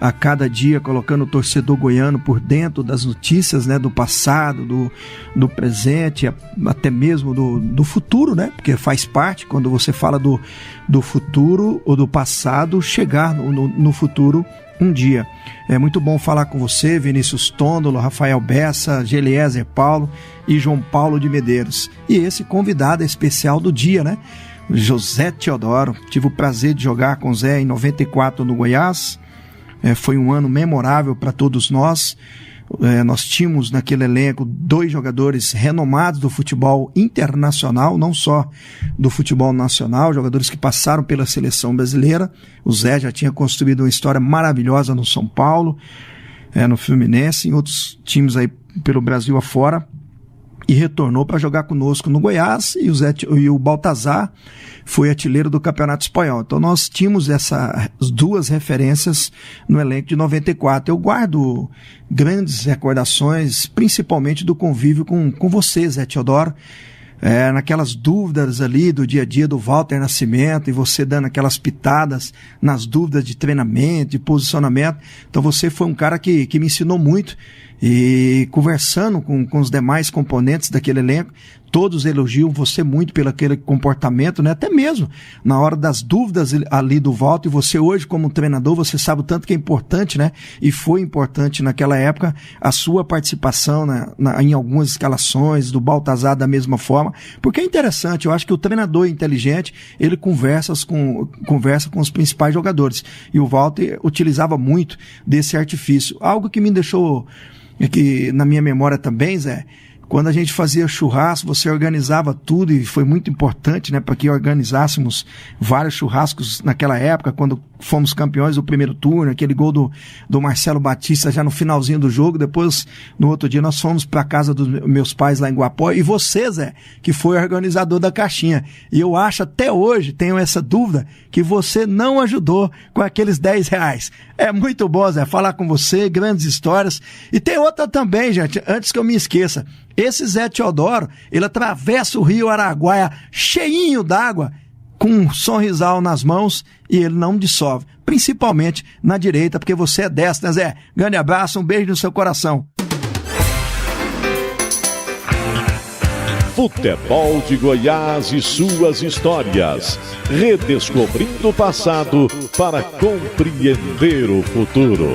A cada dia colocando o torcedor goiano por dentro das notícias, né, do passado, do presente, até mesmo do futuro, né? Porque faz parte, quando você fala do futuro ou do passado, chegar no futuro um dia. É muito bom falar com você, Vinícius Tondolo, Rafael Bessa, Geliezer Paulo e João Paulo de Medeiros. E esse convidado especial do dia, né? José Teodoro. Tive o prazer de jogar com o Zé em 94 no Goiás. Foi um ano memorável para todos nós. Nós tínhamos naquele elenco 2 jogadores renomados do futebol internacional, não só do futebol nacional, jogadores que passaram pela seleção brasileira. O Zé já tinha construído uma história maravilhosa no São Paulo, no Fluminense, em outros times aí pelo Brasil afora, e retornou para jogar conosco no Goiás, e o Baltazar foi artilheiro do Campeonato Espanhol. Então nós tínhamos essas 2 referências no elenco de 94. Eu guardo grandes recordações, principalmente do convívio com você, Zé Teodoro, naquelas dúvidas ali do dia a dia do Walter Nascimento, e você dando aquelas pitadas nas dúvidas de treinamento, de posicionamento. Então você foi um cara que me ensinou muito. E conversando com os demais componentes daquele elenco, todos elogiam você muito pelo aquele comportamento, né? Até mesmo na hora das dúvidas ali do Walter, e você hoje como treinador, você sabe o tanto que é importante, né? E foi importante naquela época a sua participação em algumas escalações, do Baltazar da mesma forma, porque é interessante, eu acho que o treinador inteligente, ele conversa com os principais jogadores, e o Walter utilizava muito desse artifício. Algo que me deixou, que na minha memória também, Zé, quando a gente fazia churrasco, você organizava tudo, e foi muito importante, né, para que organizássemos vários churrascos naquela época, quando fomos campeões do primeiro turno, aquele gol do Marcelo Batista já no finalzinho do jogo. Depois, no outro dia, nós fomos para a casa dos meus pais lá em Guapó, e você, Zé, que foi organizador da caixinha. E eu acho até hoje, tenho essa dúvida, que você não ajudou com aqueles R$10. É muito bom, Zé, falar com você, grandes histórias. E tem outra também, gente, antes que eu me esqueça. Esse Zé Teodoro, ele atravessa o rio Araguaia cheinho d'água, com um sorrisal nas mãos, e ele não dissolve, principalmente na direita, porque você é destro, né, Zé? Grande abraço, um beijo no seu coração. Futebol de Goiás e suas histórias, redescobrindo o passado para compreender o futuro.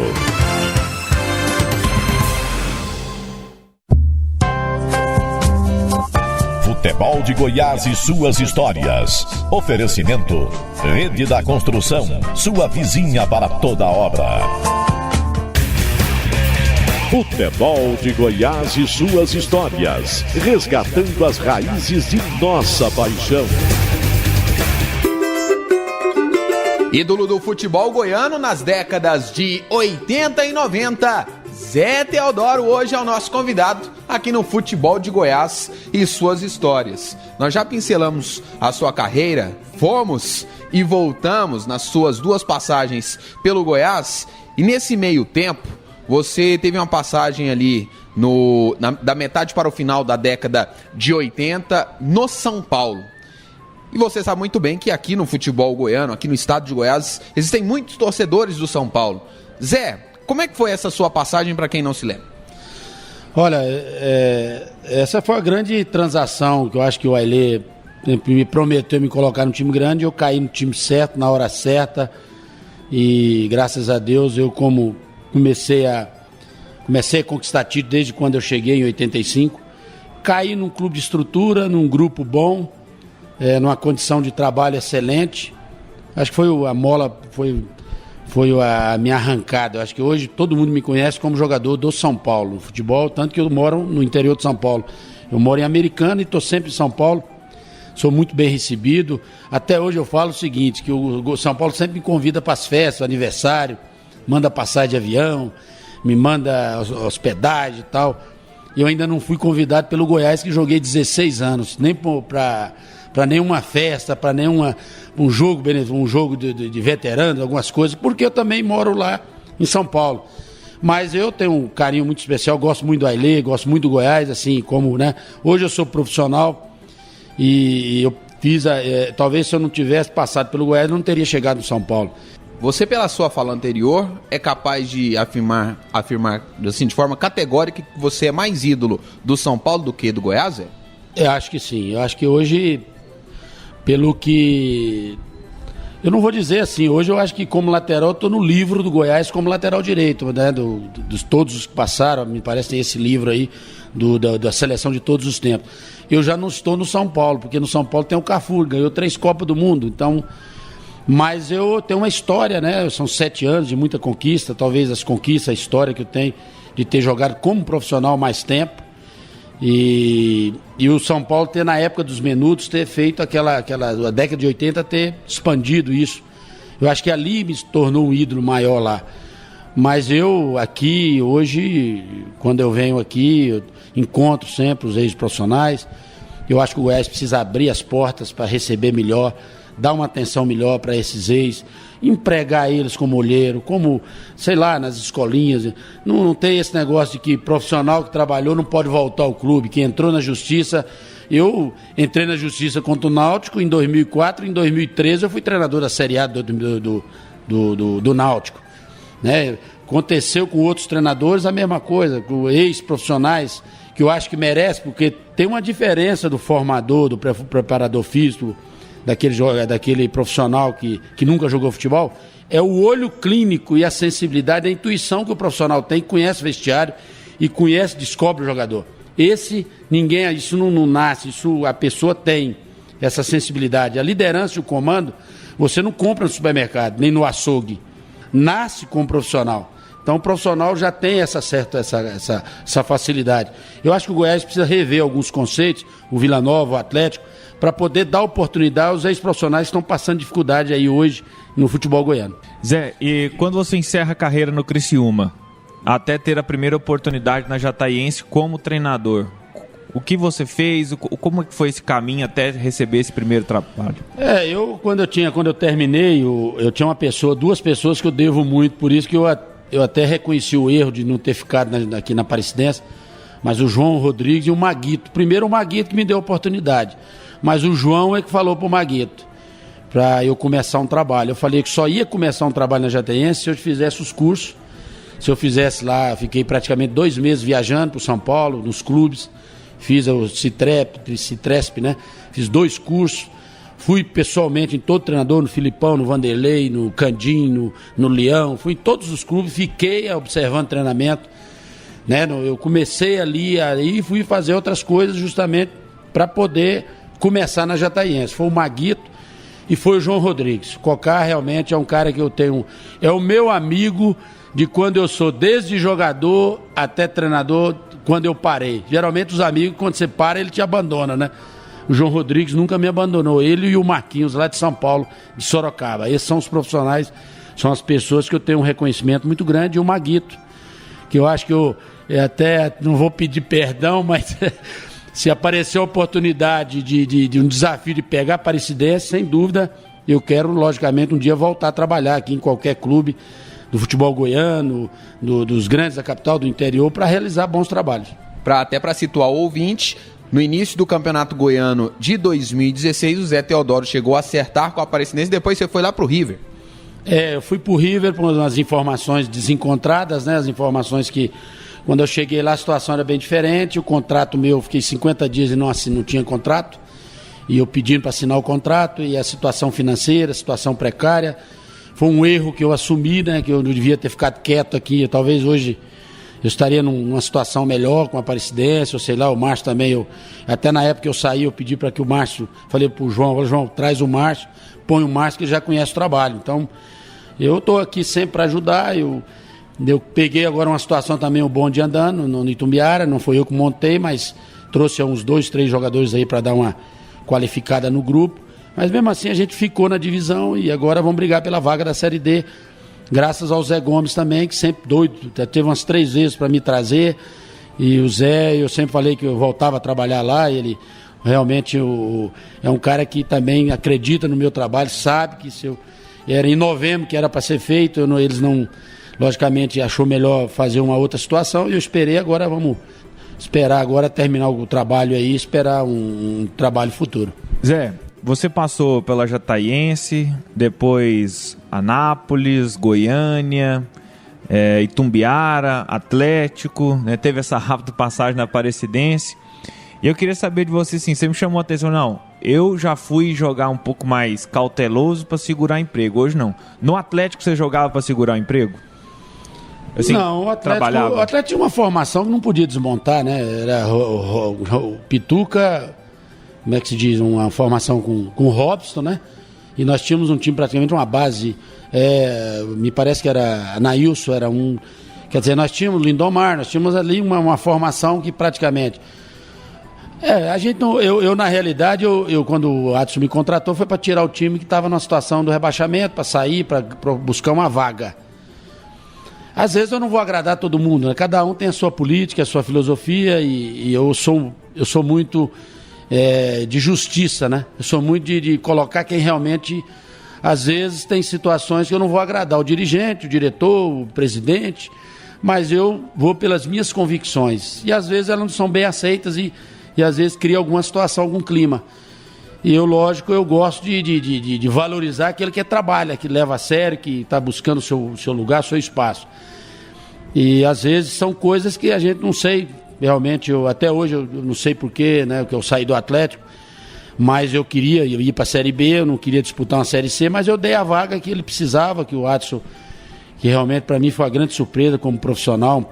Futebol de Goiás e suas histórias. Oferecimento: Rede da Construção, sua vizinha para toda obra. Futebol de Goiás e suas histórias, resgatando as raízes de nossa paixão. Ídolo do futebol goiano nas décadas de 80 e 90, Zé Teodoro hoje é o nosso convidado aqui no Futebol de Goiás e suas histórias. Nós já pincelamos a sua carreira, fomos e voltamos nas suas duas passagens pelo Goiás, e nesse meio tempo você teve uma passagem ali da metade para o final da década de 80 no São Paulo. E você sabe muito bem que aqui no futebol goiano, aqui no estado de Goiás, existem muitos torcedores do São Paulo. Zé, como é que foi essa sua passagem, para quem não se lembra? Olha, essa foi a grande transação, que eu acho que o Ailê me prometeu me colocar no time grande, eu caí no time certo, na hora certa, e graças a Deus eu comecei a conquistar título desde quando eu cheguei em 85, caí num clube de estrutura, num grupo bom, numa condição de trabalho excelente. Acho que foi a mola, foi a minha arrancada. Eu acho que hoje todo mundo me conhece como jogador do São Paulo, no futebol, tanto que eu moro no interior de São Paulo. Eu moro em Americana e estou sempre em São Paulo, sou muito bem recebido. Até hoje eu falo o seguinte, que o São Paulo sempre me convida para as festas, aniversário, manda passagem de avião, me manda hospedagem e tal. Eu ainda não fui convidado pelo Goiás, que joguei 16 anos, nem para nenhuma festa, para um jogo de veteranos, algumas coisas, porque eu também moro lá em São Paulo. Mas eu tenho um carinho muito especial, gosto muito do Ailê, gosto muito do Goiás, assim como, né? Hoje eu sou profissional e eu fiz, talvez se eu não tivesse passado pelo Goiás, eu não teria chegado no São Paulo. Você, pela sua fala anterior, é capaz de afirmar assim, de forma categórica que você é mais ídolo do São Paulo do que do Goiás? Eu acho que sim. Eu acho que hoje, pelo que... Eu não vou dizer assim, hoje eu acho que como lateral eu estou no livro do Goiás como lateral direito, né? Dos todos os que passaram, me parece que tem esse livro aí da seleção de todos os tempos. Eu já não estou no São Paulo, porque no São Paulo tem o Cafu, ganhou 3 Copas do Mundo, então... Mas eu tenho uma história, né? São 7 anos de muita conquista, talvez as conquistas, a história que eu tenho de ter jogado como profissional mais tempo. E o São Paulo ter, na época dos Menudos, ter feito a década de 80, ter expandido isso. Eu acho que ali me tornou um ídolo maior lá. Mas eu aqui, hoje, quando eu venho aqui, eu encontro sempre os ex-profissionais. Eu acho que o Goiás precisa abrir as portas para receber melhor, dar uma atenção melhor para esses ex, empregar eles como olheiro, como, sei lá, nas escolinhas. Não tem esse negócio de que profissional que trabalhou não pode voltar ao clube, que entrou na justiça. Eu entrei na justiça contra o Náutico em 2004, em 2013 eu fui treinador da Série A do Náutico. né? Aconteceu com outros treinadores a mesma coisa, com ex-profissionais, que eu acho que merece, porque tem uma diferença do formador, do preparador físico, daquele profissional que nunca jogou futebol, é o olho clínico e a sensibilidade, a intuição que o profissional tem, conhece o vestiário e descobre o jogador. Isso não nasce, isso a pessoa tem, essa sensibilidade. A liderança e o comando, você não compra no supermercado, nem no açougue. Nasce com o profissional. Então o profissional já tem essa facilidade. Eu acho que o Goiás precisa rever alguns conceitos, o Vila Nova, o Atlético, para poder dar oportunidade aos ex-profissionais que estão passando dificuldade aí hoje no futebol goiano. Zé, e quando você encerra a carreira no Criciúma, até ter a primeira oportunidade na Jataiense como treinador, o que você fez, como foi esse caminho até receber esse primeiro trabalho? Quando eu terminei, eu tinha duas pessoas que eu devo muito, por isso que eu até reconheci o erro de não ter ficado aqui na Aparecidense, mas o João Rodrigues e o Maguito. Primeiro o Maguito que me deu a oportunidade, mas o João é que falou pro Maguito para eu começar um trabalho. Eu falei que só ia começar um trabalho na Jataiense se eu fizesse os cursos. Se eu fizesse lá, fiquei praticamente 2 meses viajando para São Paulo, nos clubes, fiz o Citresp, né? Fiz 2 cursos, fui pessoalmente em todo treinador, no Filipão, no Vanderlei, no Candim, no Leão, fui em todos os clubes, fiquei observando treinamento, né? Eu comecei ali, aí fui fazer outras coisas justamente para poder começar na Jataiense. Foi o Maguito e foi o João Rodrigues. O Cocá realmente é um cara que eu tenho, é o meu amigo de quando eu sou, desde jogador até treinador, quando eu parei. Geralmente os amigos, quando você para, ele te abandona, né? O João Rodrigues nunca me abandonou, ele e o Marquinhos, lá de São Paulo, de Sorocaba. Esses são os profissionais, são as pessoas que eu tenho um reconhecimento muito grande. E o Maguito, que eu acho que eu até não vou pedir perdão, mas se aparecer a oportunidade de um desafio de pegar a Aparecidense, sem dúvida, eu quero, logicamente, um dia voltar a trabalhar aqui em qualquer clube do futebol goiano, dos grandes da capital, do interior, para realizar bons trabalhos. Até para situar o ouvinte, no início do Campeonato Goiano de 2016, o Zé Teodoro chegou a acertar com a Aparecidense, depois você foi lá para o River. Eu fui para o River por umas informações desencontradas, né? As informações que, quando eu cheguei lá, a situação era bem diferente, o contrato meu, eu fiquei 50 dias e não tinha contrato, e eu pedindo para assinar o contrato, e a situação financeira, a situação precária. Foi um erro que eu assumi, né? Que eu não devia ter ficado quieto aqui. Talvez hoje eu estaria numa situação melhor com a Aparecidense, ou sei lá, o Márcio também. Até na época que eu saí, eu pedi para que o Márcio, falei pro João, traz o Márcio, põe o Márcio que ele já conhece o trabalho. Então, eu estou aqui sempre para ajudar. Eu peguei agora uma situação também, o bonde andando no Itumbiara, não foi eu que montei, mas trouxe uns 2, 3 jogadores aí para dar uma qualificada no grupo. Mas mesmo assim a gente ficou na divisão e agora vamos brigar pela vaga da Série D, graças ao Zé Gomes também, que sempre doido, teve umas 3 vezes para me trazer, e o Zé, eu sempre falei que eu voltava a trabalhar lá, e ele realmente é um cara que também acredita no meu trabalho, sabe que era em novembro que era para ser feito, eles não, logicamente achou melhor fazer uma outra situação, e eu esperei, agora vamos esperar agora terminar o trabalho aí, esperar um trabalho futuro. Zé, você passou pela Jataiense, depois Anápolis, Goiânia, Itumbiara, Atlético, né? Teve essa rápida passagem na Aparecidense. E eu queria saber de você, sim, você me chamou a atenção, não, eu já fui jogar um pouco mais cauteloso para segurar emprego, hoje não. No Atlético você jogava para segurar o emprego? Assim, não, o Atlético tinha uma formação que não podia desmontar, né? Era o Pituca, como é que se diz, uma formação com o Robson, né? E nós tínhamos um time, praticamente uma base, me parece que era a Nailson, era um... Quer dizer, nós tínhamos Lindomar, nós tínhamos ali uma formação que praticamente... a gente não... Eu na realidade, quando o Adson me contratou, foi para tirar o time que estava numa situação do rebaixamento, para sair, para buscar uma vaga. Às vezes eu não vou agradar todo mundo, né? Cada um tem a sua política, a sua filosofia, e eu sou muito... de justiça, né? Eu sou muito de colocar quem realmente, às vezes, tem situações que eu não vou agradar o dirigente, o diretor, o presidente, mas eu vou pelas minhas convicções. E às vezes elas não são bem aceitas e às vezes cria alguma situação, algum clima. E eu, lógico, eu gosto de valorizar aquele que trabalha, que leva a sério, que está buscando o seu lugar, seu espaço. E às vezes são coisas que a gente não sei, realmente, até hoje eu não sei porquê, né, que eu saí do Atlético, mas eu queria ir para a Série B, eu não queria disputar uma Série C, mas eu dei a vaga que ele precisava, que o Adson, que realmente para mim foi uma grande surpresa como profissional,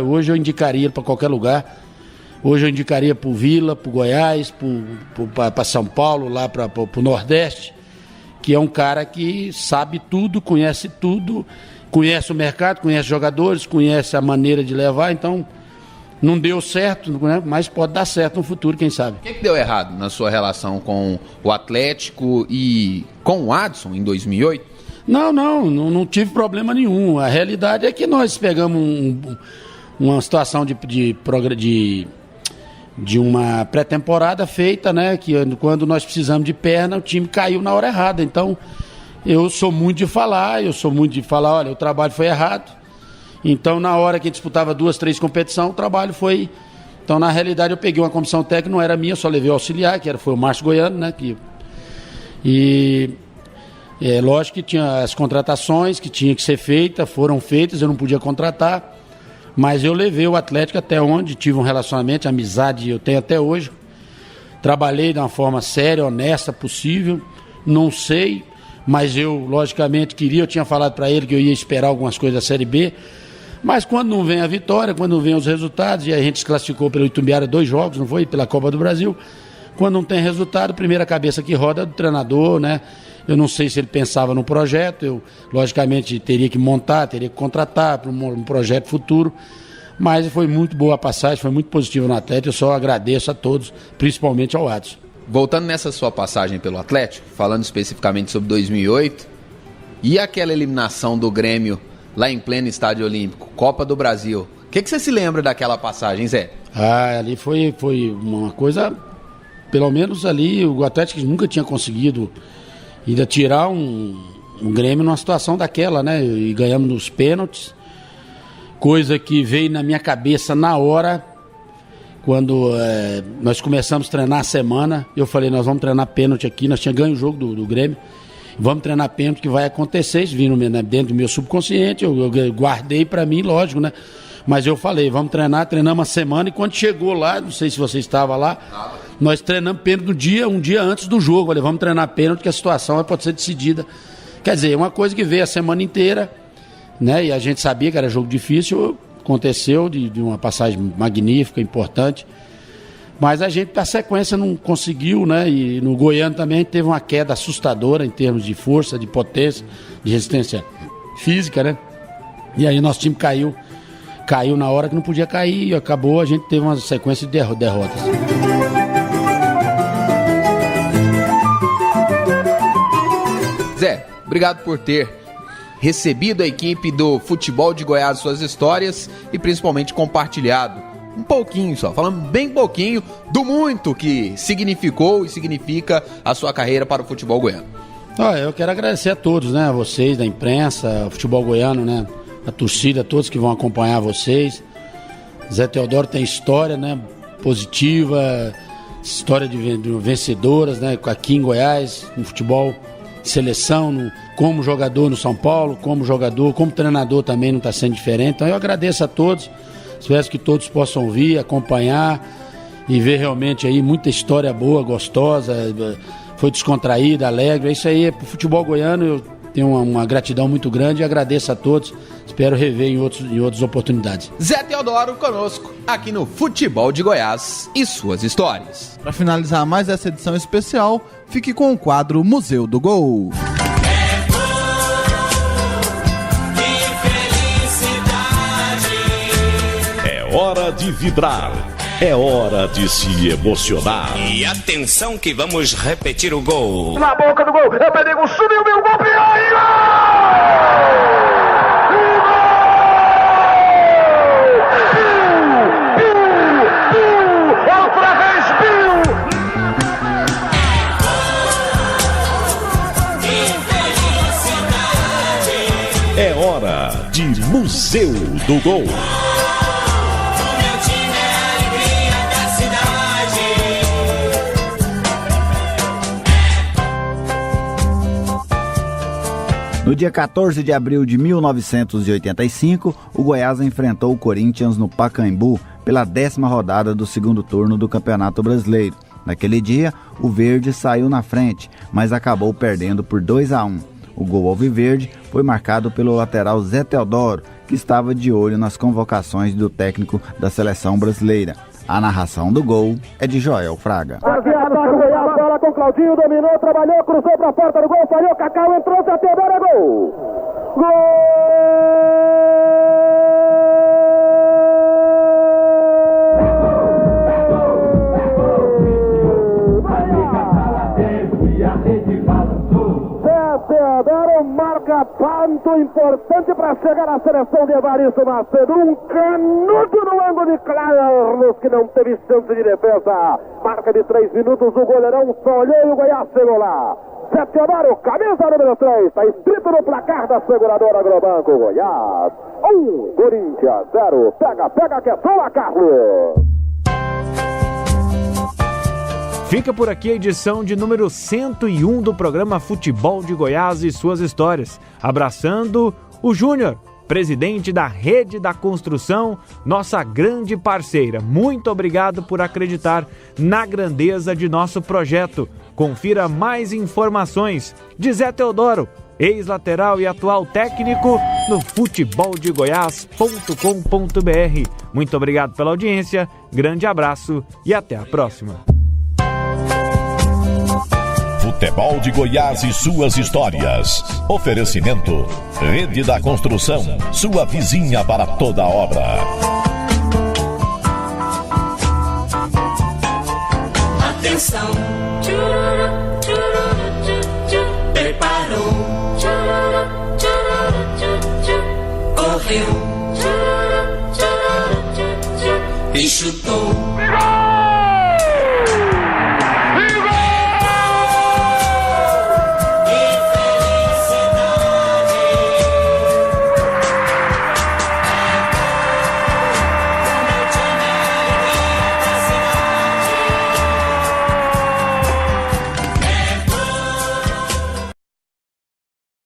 hoje eu indicaria ele para qualquer lugar. Hoje eu indicaria para o Vila, para o Goiás, para São Paulo, lá para o Nordeste, que é um cara que sabe tudo, conhece o mercado, conhece jogadores, conhece a maneira de levar, então não deu certo, né? Mas pode dar certo no futuro, quem sabe. O que deu errado na sua relação com o Atlético e com o Adson em 2008? Não tive problema nenhum. A realidade é que nós pegamos uma situação de uma pré-temporada feita, né, que quando nós precisamos de perna, o time caiu na hora errada. Então, eu sou muito de falar, olha, o trabalho foi errado. Então, na hora que disputava 2, 3 competições, o trabalho foi... Então, na realidade, eu peguei uma comissão técnica, não era minha, só levei o auxiliar, foi o Márcio Goiano, né, lógico que tinha as contratações que tinham que ser feitas, foram feitas, eu não podia contratar. Mas eu levei o Atlético até onde, tive um relacionamento, amizade eu tenho até hoje. Trabalhei de uma forma séria, honesta, possível. Não sei, mas eu, logicamente, eu tinha falado para ele que eu ia esperar algumas coisas da Série B. Mas quando não vem a vitória, quando não vem os resultados, e a gente se classificou pelo Itumbiara 2 jogos, não foi? Pela Copa do Brasil. Quando não tem resultado, a primeira cabeça que roda é do treinador, né? Eu não sei se ele pensava no projeto, eu logicamente teria que montar, teria que contratar para um projeto futuro, mas foi muito boa a passagem, foi muito positiva no Atlético, eu só agradeço a todos, principalmente ao Adson. Voltando nessa sua passagem pelo Atlético, falando especificamente sobre 2008, e aquela eliminação do Grêmio lá em pleno Estádio Olímpico, Copa do Brasil, o que você se lembra daquela passagem, Zé? Ali foi uma coisa, pelo menos ali, o Atlético nunca tinha conseguido ainda tirar um Grêmio numa situação daquela, né? E ganhamos nos pênaltis, coisa que veio na minha cabeça na hora, quando nós começamos a treinar a semana. Eu falei, nós vamos treinar pênalti aqui, nós tínhamos ganho o jogo do Grêmio, vamos treinar pênalti que vai acontecer, isso vindo dentro do meu subconsciente, eu guardei para mim, lógico, né? Mas eu falei, vamos treinamos a semana, e quando chegou lá, não sei se você estava lá, nós treinamos pênalti um dia antes do jogo. Falei, vamos treinar pênalti, que a situação pode ser decidida. Quer dizer, uma coisa que veio a semana inteira, né? E a gente sabia que era jogo difícil, aconteceu de uma passagem magnífica, importante. Mas a gente, na sequência, não conseguiu, né? E no Goiano também teve uma queda assustadora em termos de força, de potência, de resistência física, né? E aí nosso time caiu na hora que não podia cair, e acabou, a gente teve uma sequência de derrotas. Zé, obrigado por ter recebido a equipe do Futebol de Goiás, suas histórias, e principalmente compartilhado um pouquinho só, falando bem pouquinho do muito que significou e significa a sua carreira para o futebol goiano. Eu quero agradecer a todos, né, a vocês da imprensa, o futebol goiano, né, a torcida, todos que vão acompanhar vocês. Zé Teodoro tem história, né, positiva, história de vencedoras, né, aqui em Goiás, no futebol de seleção, como jogador no São Paulo, como treinador também não está sendo diferente. Então eu agradeço a todos, espero que todos possam vir, acompanhar e ver realmente aí muita história boa, gostosa, foi descontraída, alegre. Isso aí é pro futebol goiano, eu tenho uma gratidão muito grande e agradeço a todos. Espero rever em outras oportunidades. Zé Teodoro conosco aqui no Futebol de Goiás e suas histórias. Para finalizar mais essa edição especial, fique com o quadro Museu do Gol. É hora de vibrar. É hora de se emocionar. E atenção que vamos repetir o gol. Na boca do gol, é Pedro, subiu, meu gol, e gol! Outra vez, É hora de Museu do Gol. No dia 14 de abril de 1985, o Goiás enfrentou o Corinthians no Pacaembu pela 10ª rodada do segundo turno do Campeonato Brasileiro. Naquele dia, o Verde saiu na frente, mas acabou perdendo por 2-1. O gol alviverde foi marcado pelo lateral Zé Teodoro, que estava de olho nas convocações do técnico da seleção brasileira. A narração do gol é de Joel Fraga. Aqui ataca o Goiás, bola com Claudinho, dominou, trabalhou, cruzou pra porta do gol, falhou, Cacau entrou, Zé Teodoro, é gol! Teodoro marca ponto importante para chegar à seleção de Evaristo Macedo. Um canudo no ângulo de Carlos, que não teve chance de defesa. Marca de 3 minutos, o goleirão só olhou e o Goiás chegou lá. Zé Teodoro, camisa número 3, está escrito no placar da seguradora Agrobanco. Goiás 1, Corinthians 0. Pega que é sua, Carlos. Fica por aqui a edição de número 101 do programa Futebol de Goiás e suas histórias. Abraçando o Júnior, presidente da Rede da Construção, nossa grande parceira. Muito obrigado por acreditar na grandeza de nosso projeto. Confira mais informações de Zé Teodoro, ex-lateral e atual técnico, no futeboldegoiás.com.br. Muito obrigado pela audiência, grande abraço e até a próxima. Futebol de Goiás e suas histórias. Oferecimento: Rede da Construção, sua vizinha para toda obra. Atenção, preparou, correu e chutou.